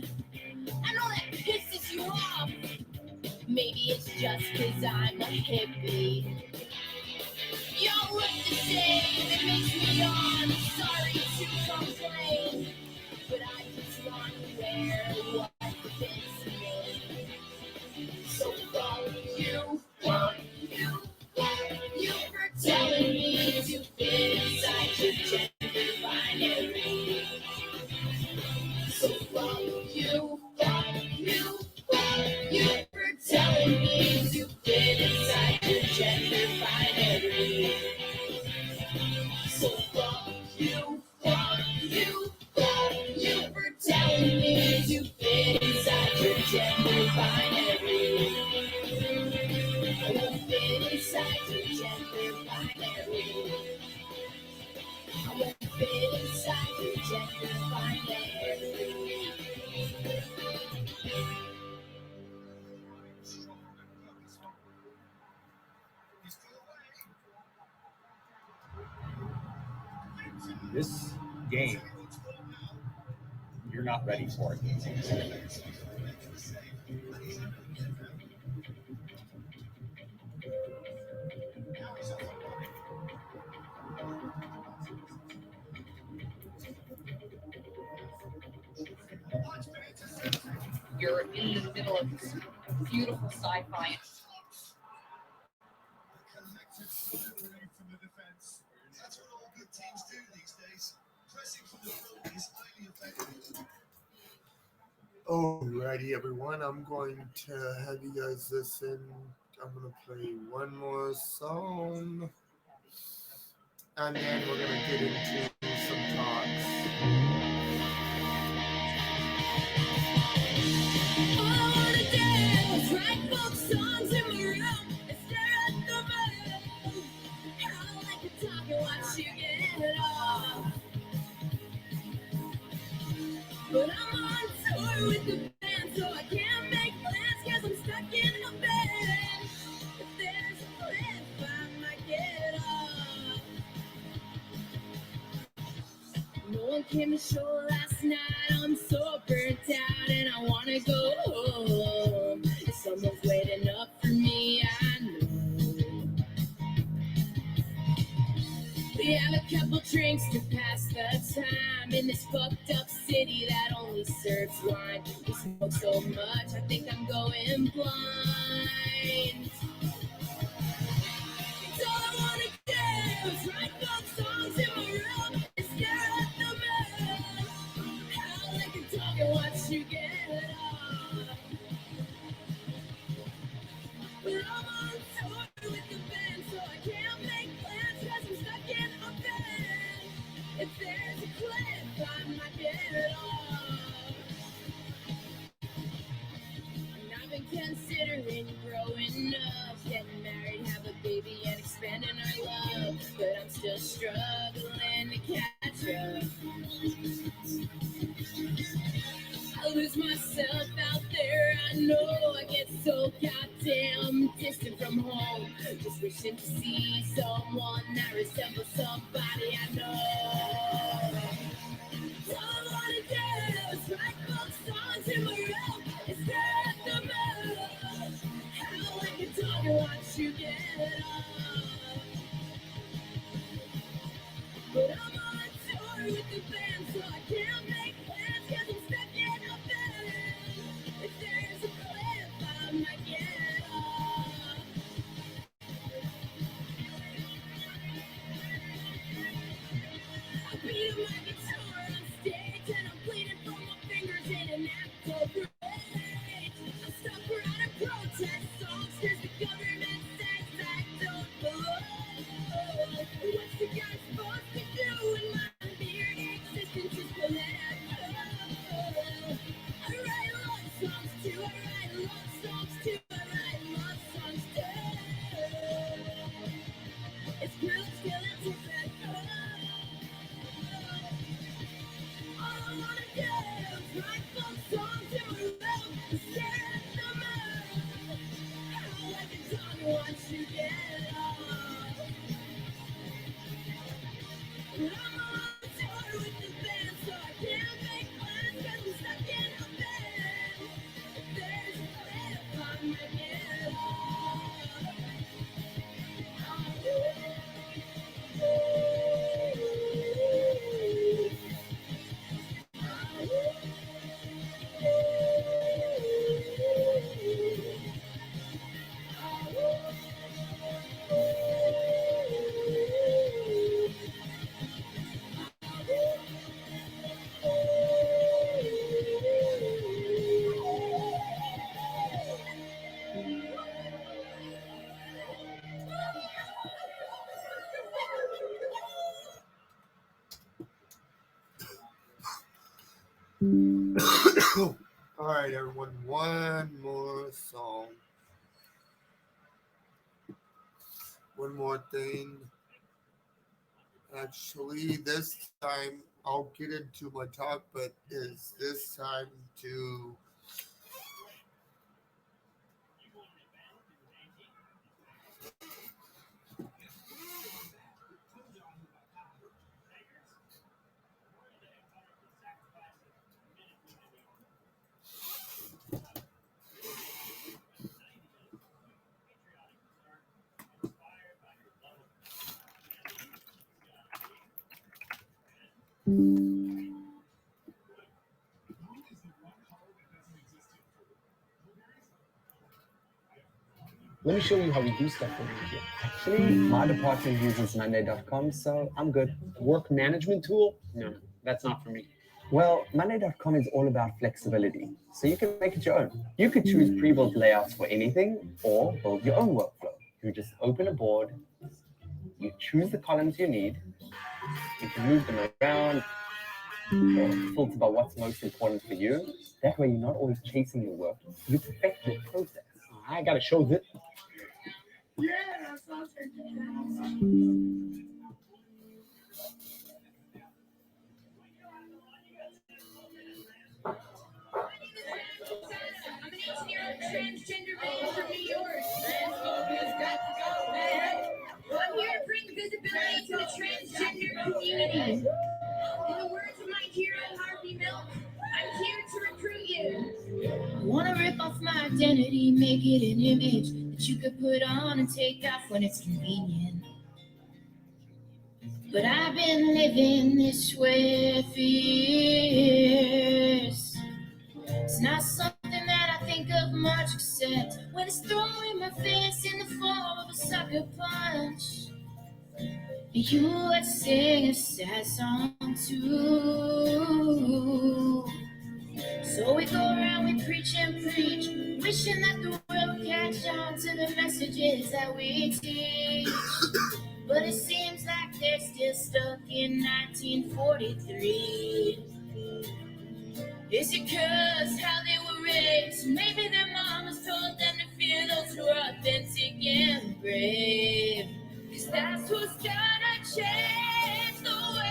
I know that pisses you off. Maybe it's just 'cause I'm a hippie. Y'all look the same, it makes me yawn. Sorry to complain, but I just want to wear what fits me. So fuck you, you for telling me to fit inside your gender binary. So fuck you, you for telling me to fit inside your gender binary. So fuck you, you for telling me to fit inside your gender binary. I won't fit inside your gender binary. I won't fit inside your gender binary. This game, you're not ready for it. You're in the middle of this beautiful sci-fi. Alrighty, everyone. I'm going to have you guys listen. I'm going to play one more song. And then we're going to get into some talks. All I wanna do is write folk songs in my room and stare at the moon. I like to talk and watch you get off. But I'm on tour with the band, so I can't make plans 'cause I'm stuck in a bed. If there's a cliff, I might get off. No one came to show last night. I'm so burnt out and I wanna go home. If someone's waiting up for me, I know. We have a couple drinks to pass the time in this fucked up city that only serves wine. We smoke so much, I think I'm going blind. It's all I wanna do is write folk songs in my room and stare at the moon. How I can talk and watch you get off. But I'm on tour with the band, so I can't make plans 'cause I'm stuck in a bed. If there's a cliff, I might get off. And I've been considering growing up, getting married, have a baby, and expanding our love. But I'm still struggling to catch up. I lose myself out there, I know. I get so goddamn distant from home. Just wishing to see someone that resembles somebody I know. All I wanna do is write folk songs in my room and stare at the moon. How I can talk and watch you get off. But I'm on tour with the band, so I can't make plans 'cause I'm stuck in a bed. If there's a cliff, I might get off. All right, everyone, one more song. One more thing. Actually, this time I'll get into my talk, but is this time to Let me show you how we do stuff over here. Actually, my department uses Monday.com, so I'm good. Work management tool? No, that's not for me. Well, Monday.com is all about flexibility, so you can make it your own. You could choose pre-built layouts for anything or build your own workflow. You just open a board, you choose the columns you need, you can move them around, or filter by what's most important for you. That way you're not always chasing your work, you perfect your process. I gotta show this. Yeah, that sounds fantastic. I'm an engineer transgender man from New York. Transphobia got to go. Hey. I'm here to bring visibility to the transgender community. In the words of my hero, Harvey Milk, I'm here to recruit you. I want to rip off my identity, make it an image that you could put on and take off when it's convenient. But I've been living this way for years. It's not something that I think of much, except when it's thrown in my face in the form of a sucker punch. You would sing a sad song too. So we go around, we preach and preach, wishing that the world would catch on to the messages that we teach. But it seems like they're still stuck in 1943. Is it 'cause how they were raised? Maybe their mamas told them to fear those who are authentic and brave. 'Cause that's who's gonna change the world.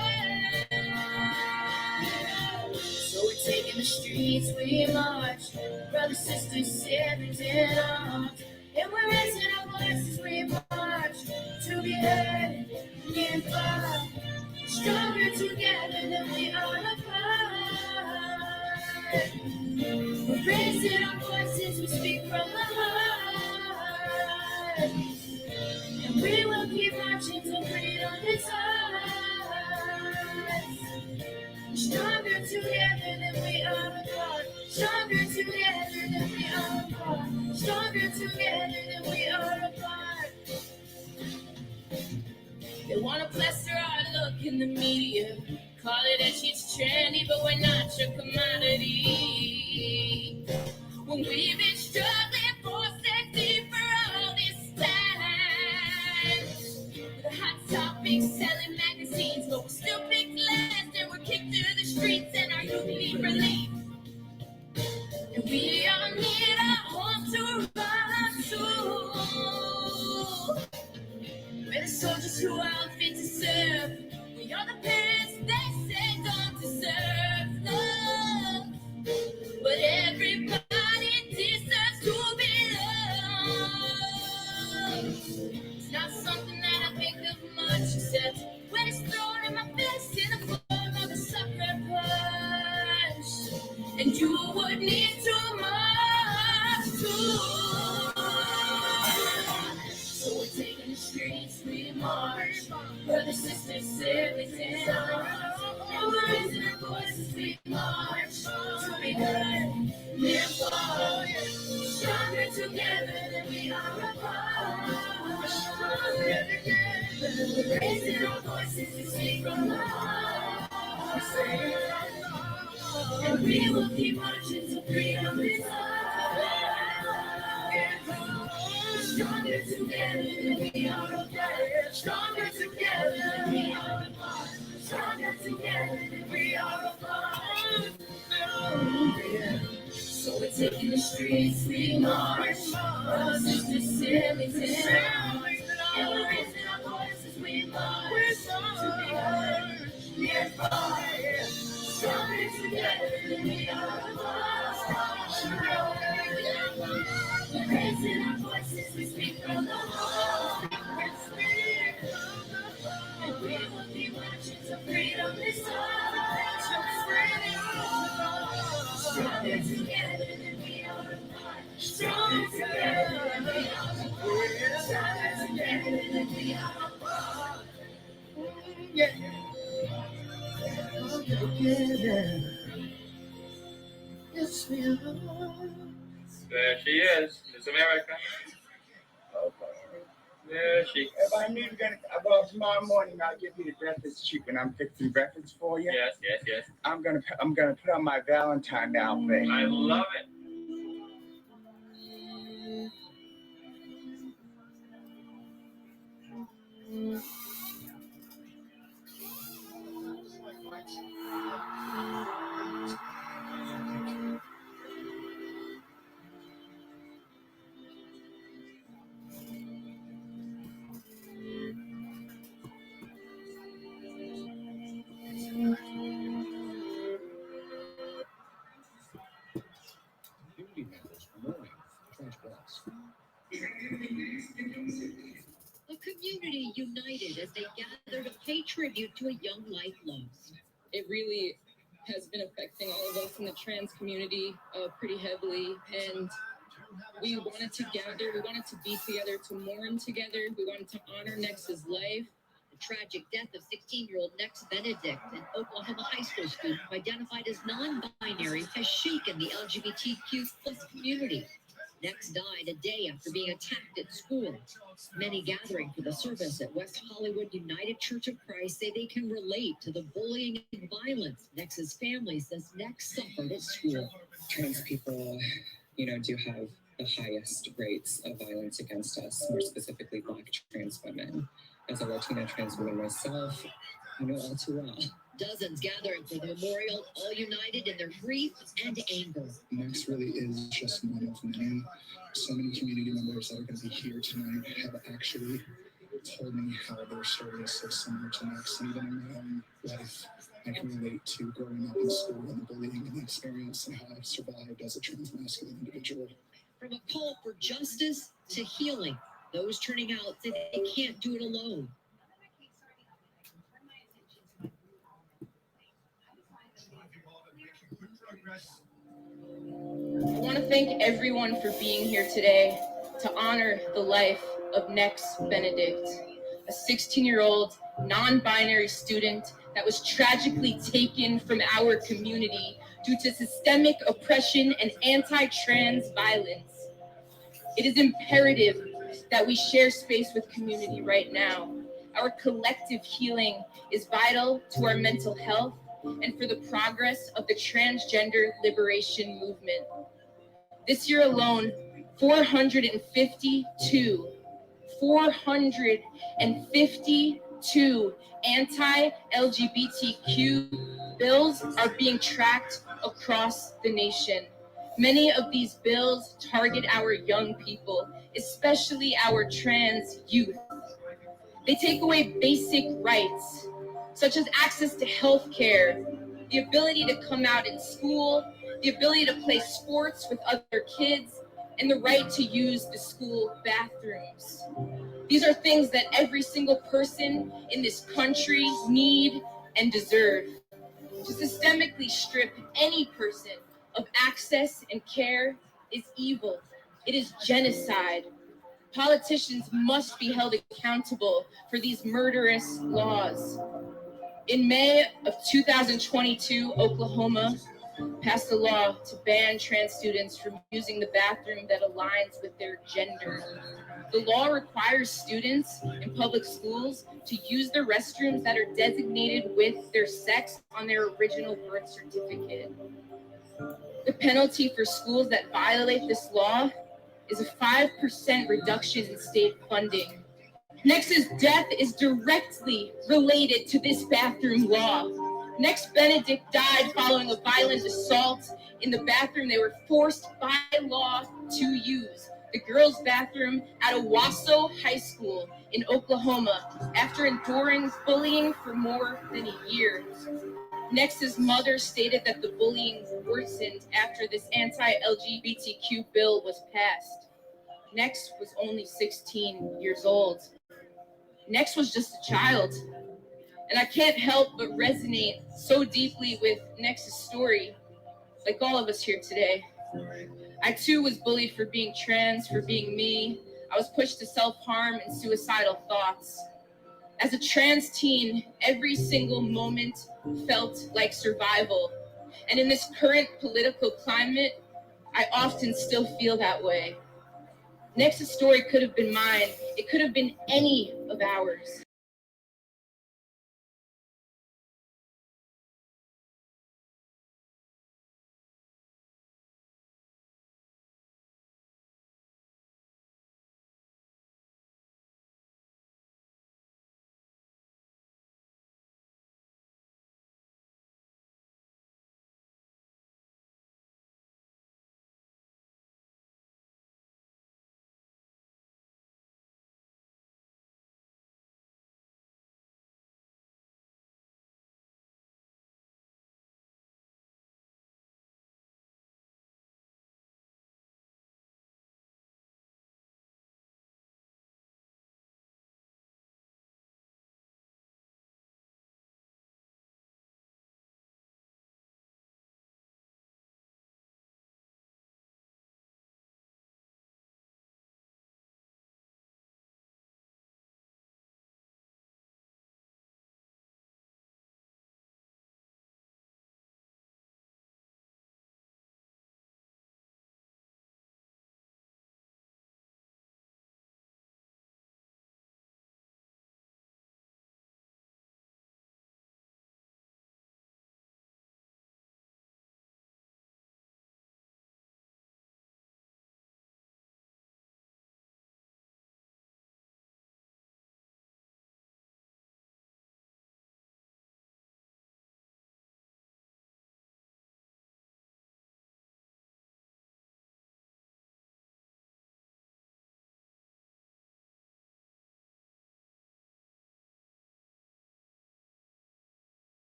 So we're taking the streets, we march, brothers, sisters, siblings in arms. And we're raising our voices, we march to be heard near and far. Stronger together than we are apart. We're raising our voices, we speak from the heart. And we will keep marching till freedom is ours. Stronger together than we are apart. Stronger together than we are apart. Stronger together than we are apart. They want to plaster our look in the media. Call it that shit's trendy, but we're not your commodity. When we've been struggling for safety for all this time. With a hot topic selling magazines, but we still picked last and we're kicked to the streets and our youth need relief. And we all need a home to run to. We're the soldiers who are unfit to serve. We are the parents they say don't deserve love. But everybody deserves to be loved. It's not something that I think of much, except when it's thrown in my face in the form of a sucker punch. And you would need to march too. So we're taking the streets, we march. Brothers, sisters, siblings, and arms. And we're raising our voices, we march. To be heard, near and far. Stronger together than we are apart. Stronger together. We're raising our voices, we speak from the heart. And we will keep marching till freedom is ours. Stronger together than we are apart. Stronger together than we are apart. Stronger together than we are apart. the streets we march. Us is the silly town. You're raising our voices we march. To be heard, yet far. Stronger together we are one. We're raising our voices, we speak from the heart. And we will be marching to freedom this time. Stronger together than we are apart. Stronger together than we are apart. Stronger together than we are apart. Yeah. Together. Yes, we are. There she is, Miss America. There she is. If I need to get about tomorrow morning, I'll give you the breakfast chicken. I'm fixing breakfast for you. Yes. I'm gonna put on my Valentine outfit. I love it. Community members mourning trash bags. A community united as they gather to pay tribute to a young life lost. It really has been affecting all of us in the trans community pretty heavily. And we wanted to gather, we wanted to be together, to mourn together. We wanted to honor Nex's life. The tragic death of 16-year-old Nex Benedict, an Oklahoma high school student who identified as non-binary, has shaken the LGBTQ plus community. Nex died a day after being attacked at school. Many gathering for the service at West Hollywood United Church of Christ say they can relate to the bullying and violence Nex's family says Nex suffered at school. Trans people, do have the highest rates of violence against us, more specifically Black trans women. As a Latina trans woman myself, I know all too well. Dozens gathering for the memorial, all united in their grief and anger. Nex really is just one of many. So many community members that are going to be here tonight have actually told me how their story is so similar to Nex. And even in my own life, I can relate to growing up in school and the bullying and the experience and how I've survived as a transmasculine individual. From a call for justice to healing, those turning out say they can't do it alone. I want to thank everyone for being here today to honor the life of Nex Benedict, a 16-year-old non-binary student that was tragically taken from our community due to systemic oppression and anti-trans violence. It is imperative that we share space with community right now. Our collective healing is vital to our mental health and for the progress of the transgender liberation movement. This year alone, 452 anti-LGBTQ bills are being tracked across the nation. Many of these bills target our young people, especially our trans youth. They take away basic rights, such as access to health care, the ability to come out in school, the ability to play sports with other kids, and the right to use the school bathrooms. These are things that every single person in this country need and deserve. To systemically strip any person of access and care is evil. It is genocide. Politicians must be held accountable for these murderous laws. In May of 2022, Oklahoma passed a law to ban trans students from using the bathroom that aligns with their gender. The law requires students in public schools to use the restrooms that are designated with their sex on their original birth certificate. The penalty for schools that violate this law is a 5% reduction in state funding. Nex's death is directly related to this bathroom law. Next, Benedict died following a violent assault in the bathroom they were forced by law to use, the girls' bathroom at Owasso High School in Oklahoma, after enduring bullying for more than a year. Nex's mother stated that the bullying worsened after this anti-LGBTQ bill was passed. Nex was only 16 years old. Nex was just a child. And I can't help but resonate so deeply with Nex's story, like all of us here today. I too was bullied for being trans, for being me. I was pushed to self-harm and suicidal thoughts. As a trans teen, every single moment felt like survival. And in this current political climate, I often still feel that way. Nex's story could have been mine. It could have been any of ours.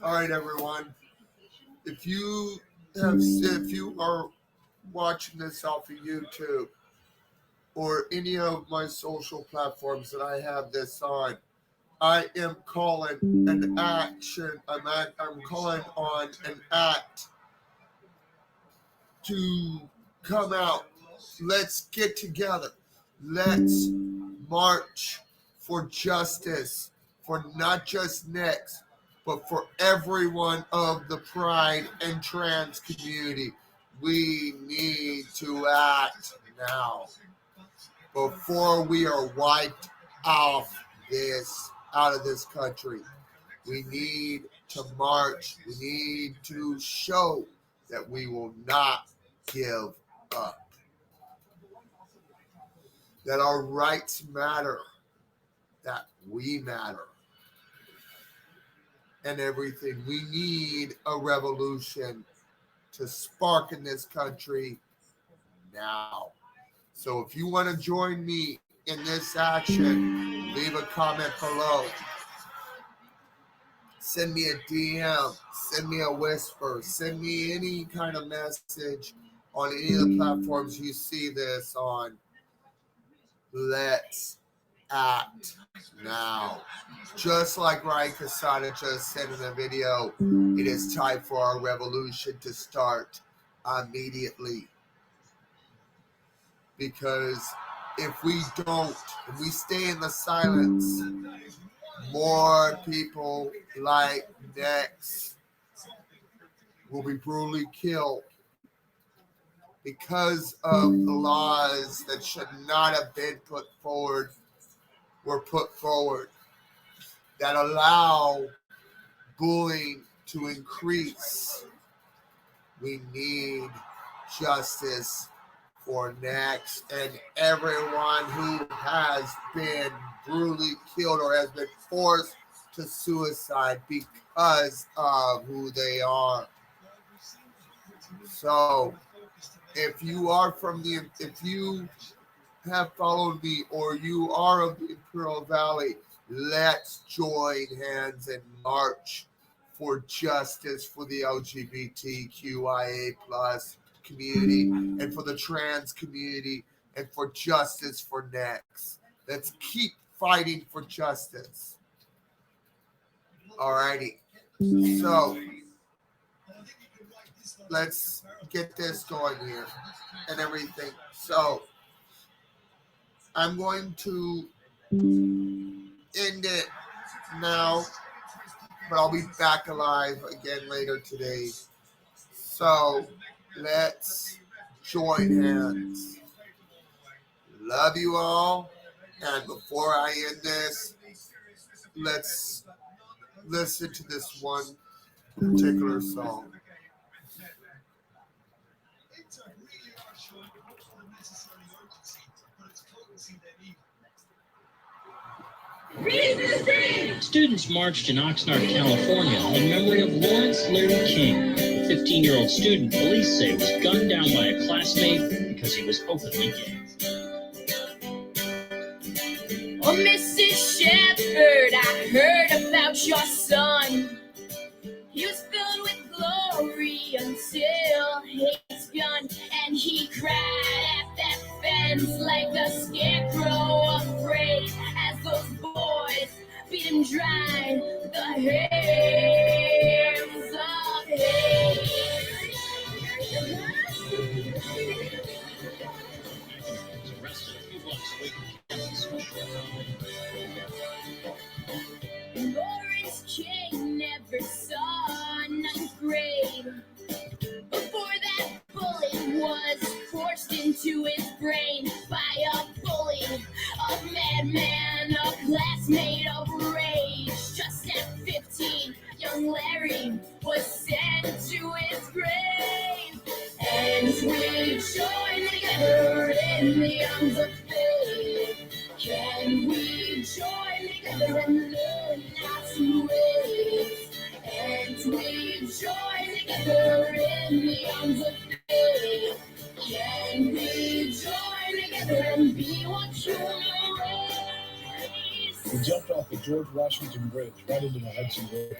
All right, everyone. If you are watching this off of YouTube or any of my social platforms that I have this on, I am calling an action. I'm calling on an act to come out. Let's get together. Let's march for justice for not just Next, but for everyone of the pride and trans community. We need to act now before we are wiped out of this country. We need to march. We need to show that we will not give up. That our rights matter. That we matter. And everything. We need a revolution to spark in this country now. So if you want to join me in this action, leave a comment below. Send me a DM, send me a whisper, send me any kind of message on any of the platforms you see this on. Let's act now. Just like Ryan Casada just said in the video, it is time for our revolution to start immediately. Because if we don't, if we stay in the silence, more people like Next will be brutally killed because of the laws that should not have been put forward were put forward that allow bullying to increase. We need justice for Next and everyone who has been brutally killed or has been forced to suicide because of who they are. So, if you have followed me or you are of the Imperial Valley, let's join hands and march for justice for the LGBTQIA plus community and for the trans community and for justice for Next. Let's keep fighting for justice. Alrighty. So let's get this going here and everything. So I'm going to end it now, but I'll be back alive again later today. So let's join hands. Love you all. And before I end this, let's listen to this one particular song. Students marched in Oxnard, California in memory of Lawrence Larry King, a 15-year-old student police say was gunned down by a classmate because he was openly gay. Oh, Mrs. Shepherd, I heard about your son. He was filled with glory until his gun, and he cried at that fence like a scarecrow afraid as those boys beat him dry with the hairs of hate. Arrested a few blocks away from campus. Lawrence King never saw ninth grade before that bullet was forced into his brain by a bully, a madman, a classmate of rage. Just at 15, young Larry was sent to his grave. And we join together in the arms of faith. Can we join together and learn not to wait? And we join together in the arms of faith. Can we join together and be what human race? We jumped off the George Washington Bridge right into the Hudson River.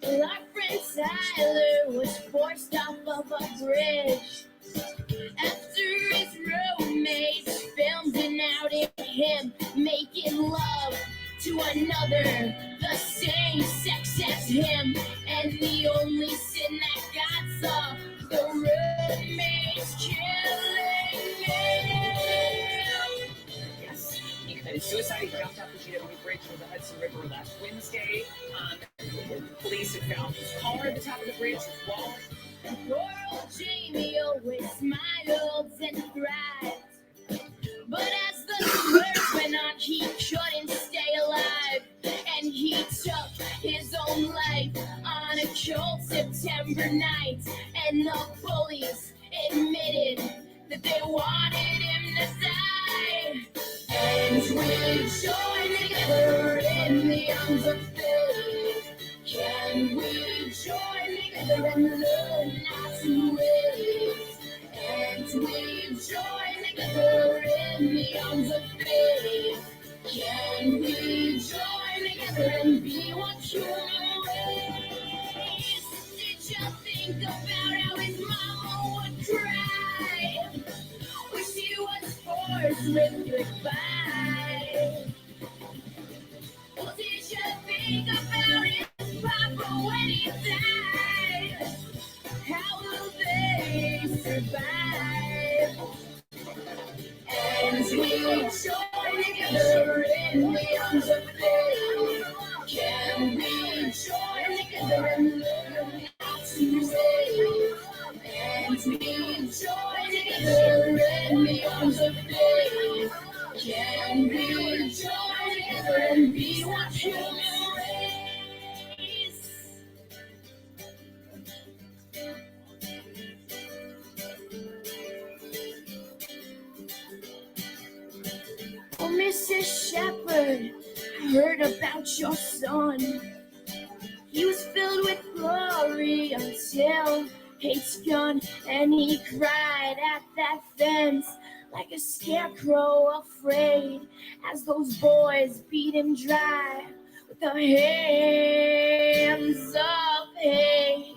Our friend Tyler was forced off of a bridge after his roommates filmed an out in him making love to another the same sex as him. And the only sin that got saw the roommates killing him. Yes, he committed suicide. He jumped off the GW Bridge over the Hudson River last Wednesday. Police had found his car at the top of the bridge as well. Poor old Jamie always smiled and thrived, but as the years went on, he couldn't stay alive, and he took his own life on a cold September night. And the bullies admitted that they wanted him to die. And we join together in the arms of faith. Can we join together and learn not to wait? And we join together in the arms of faith. Can we join together and be one human race? Did you think about how his mama would cry when she was forced with goodbye? Well, did you think about his papa when he died? How will they survive? And we join together in the arms of faith. Can we join together and learn not to wait? And we join together in the arms of faith. Can we join together and be one human race? Oh, Mrs. Shepherd, I heard about your son. He was filled with glory until hate's gone, and he cried at that fence like a scarecrow afraid as those boys beat him dry with the hands of hate.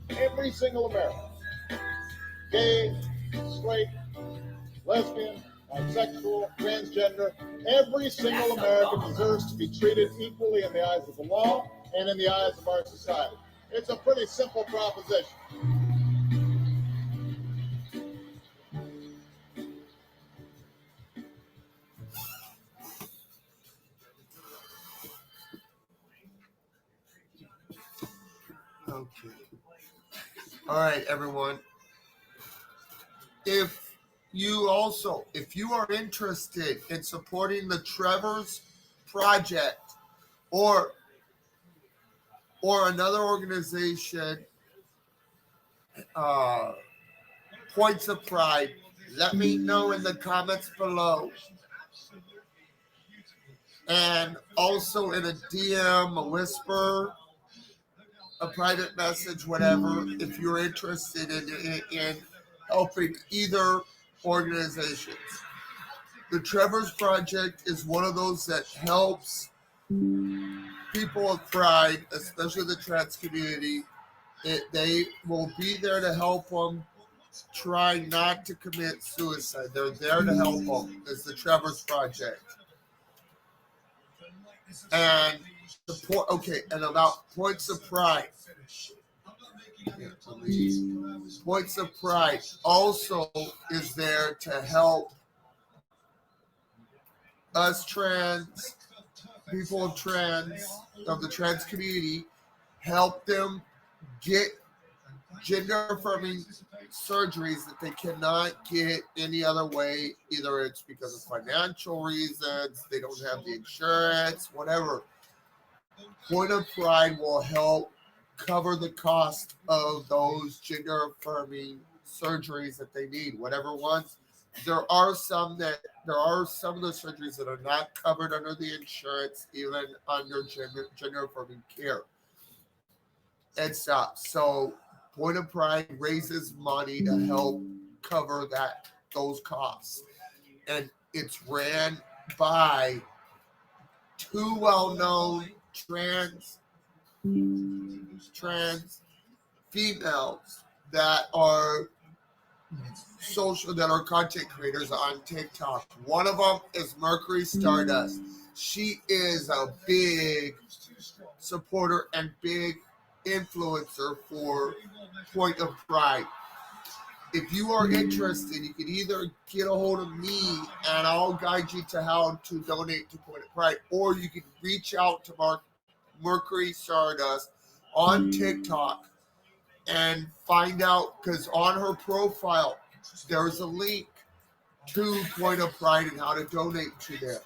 Every single American, gay, straight, lesbian, bisexual, transgender, every single American deserves to be treated equally in the eyes of the law and in the eyes of our society. It's a pretty simple proposition. Okay. All right, everyone. If you are interested in supporting the Trevor's Project or another organization, Points of Pride, let me know in the comments below. And also in a DM, a whisper, a private message, whatever, if you're interested in helping either organizations. The Trevor's Project is one of those that helps people of pride, especially the trans community. They will be there to help them try not to commit suicide. They're there to help them. It's the Trevor's Project. And and about Points of Pride. Points of Pride also is there to help us trans, people of the trans community, help them get gender affirming surgeries that they cannot get any other way. Either it's because of financial reasons, they don't have the insurance, whatever. Point of Pride will help cover the cost of those gender affirming surgeries that they need, whatever ones. There are some of the surgeries that are not covered under the insurance, even under gender affirming care and stuff. So Point of Pride raises money to help cover those costs. And it's ran by two well-known trans trans females that are content creators on TikTok. One of them is Mercury Stardust. She is a big supporter and big influencer for Point of Pride. If you are interested, you can either get a hold of me and I'll guide you to how to donate to Point of Pride, or you can reach out to Mercury Stardust on TikTok and find out, because on her profile there's a link to Point of Pride and how to donate to them.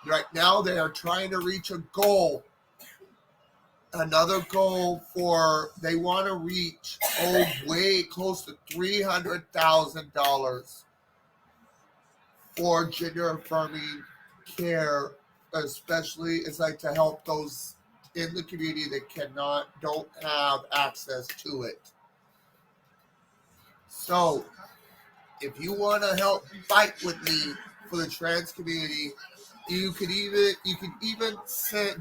Right now they are trying to reach a goal. Another goal they want to reach way close to $300,000 for gender affirming care, especially it's like to help those in the community that don't have access to it. So if you want to help fight with me for the trans community, you can even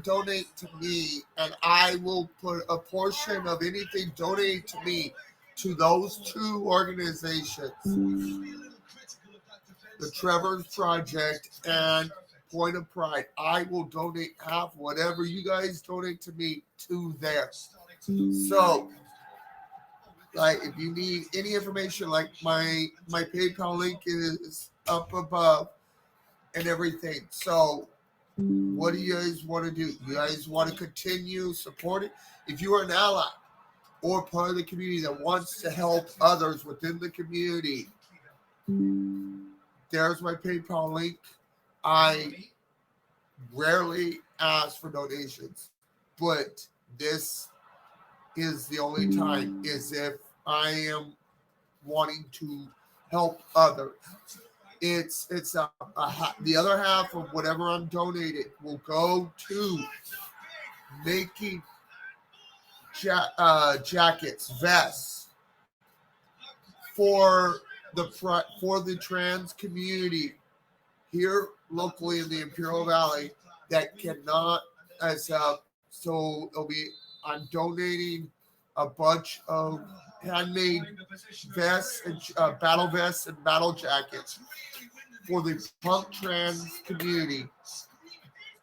donate to me, and I will put a portion of anything donated to me to those two organizations, the Trevor's Project and Point of Pride. I will donate half whatever you guys donate to me to there. So, like, if you need any information, like my PayPal link is up above and everything. So what do you guys want to do? You guys want to continue supporting? If you are an ally or part of the community that wants to help others within the community, there's my PayPal link. I rarely ask for donations, but this is the only time is if I am wanting to help others. It's the other half of whatever I'm donating will go to making jackets, vests for the trans community here locally in the Imperial Valley that cannot so I'm donating a bunch of handmade vests and battle vests and battle jackets for the punk trans community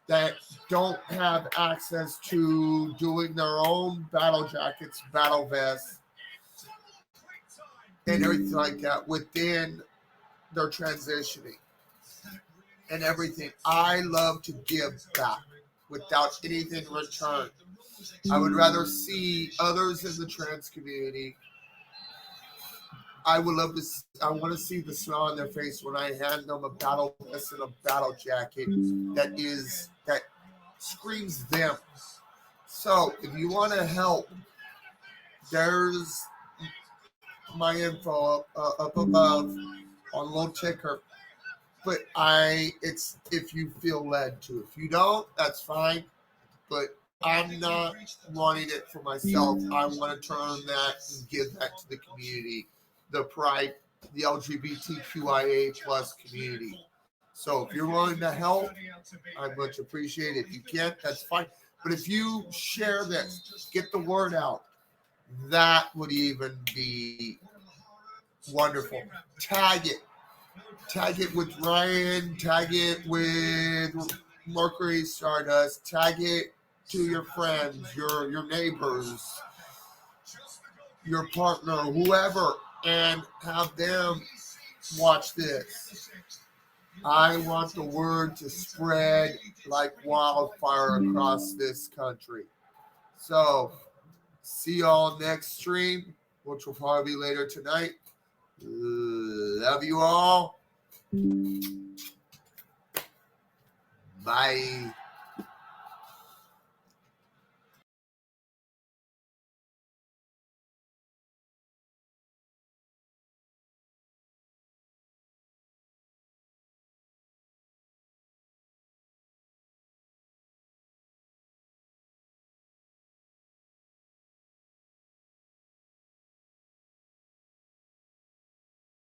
that don't have access to doing their own battle jackets, battle vests, and everything like that within their transitioning and everything. I love to give back without anything in return. I would rather see others in the trans community. I want to see the smile on their face when I hand them a battle vest and a battle jacket that screams them. So if you want to help, there's my info up above on a little ticker. But it's if you feel led to. If you don't, that's fine. But I'm not wanting it for myself. I want to turn that and give that to the community, the Pride, the LGBTQIA plus community. So if you're willing to help, I much appreciate it. If you can't, that's fine. But if you share this, get the word out, that would even be wonderful. Tag it with Ryan, tag it with Mercury Stardust, tag it to your friends, your neighbors, your partner, whoever, and have them watch this. I want the word to spread like wildfire across this country. So, see y'all next stream, which will probably be later tonight. Love you all. Bye.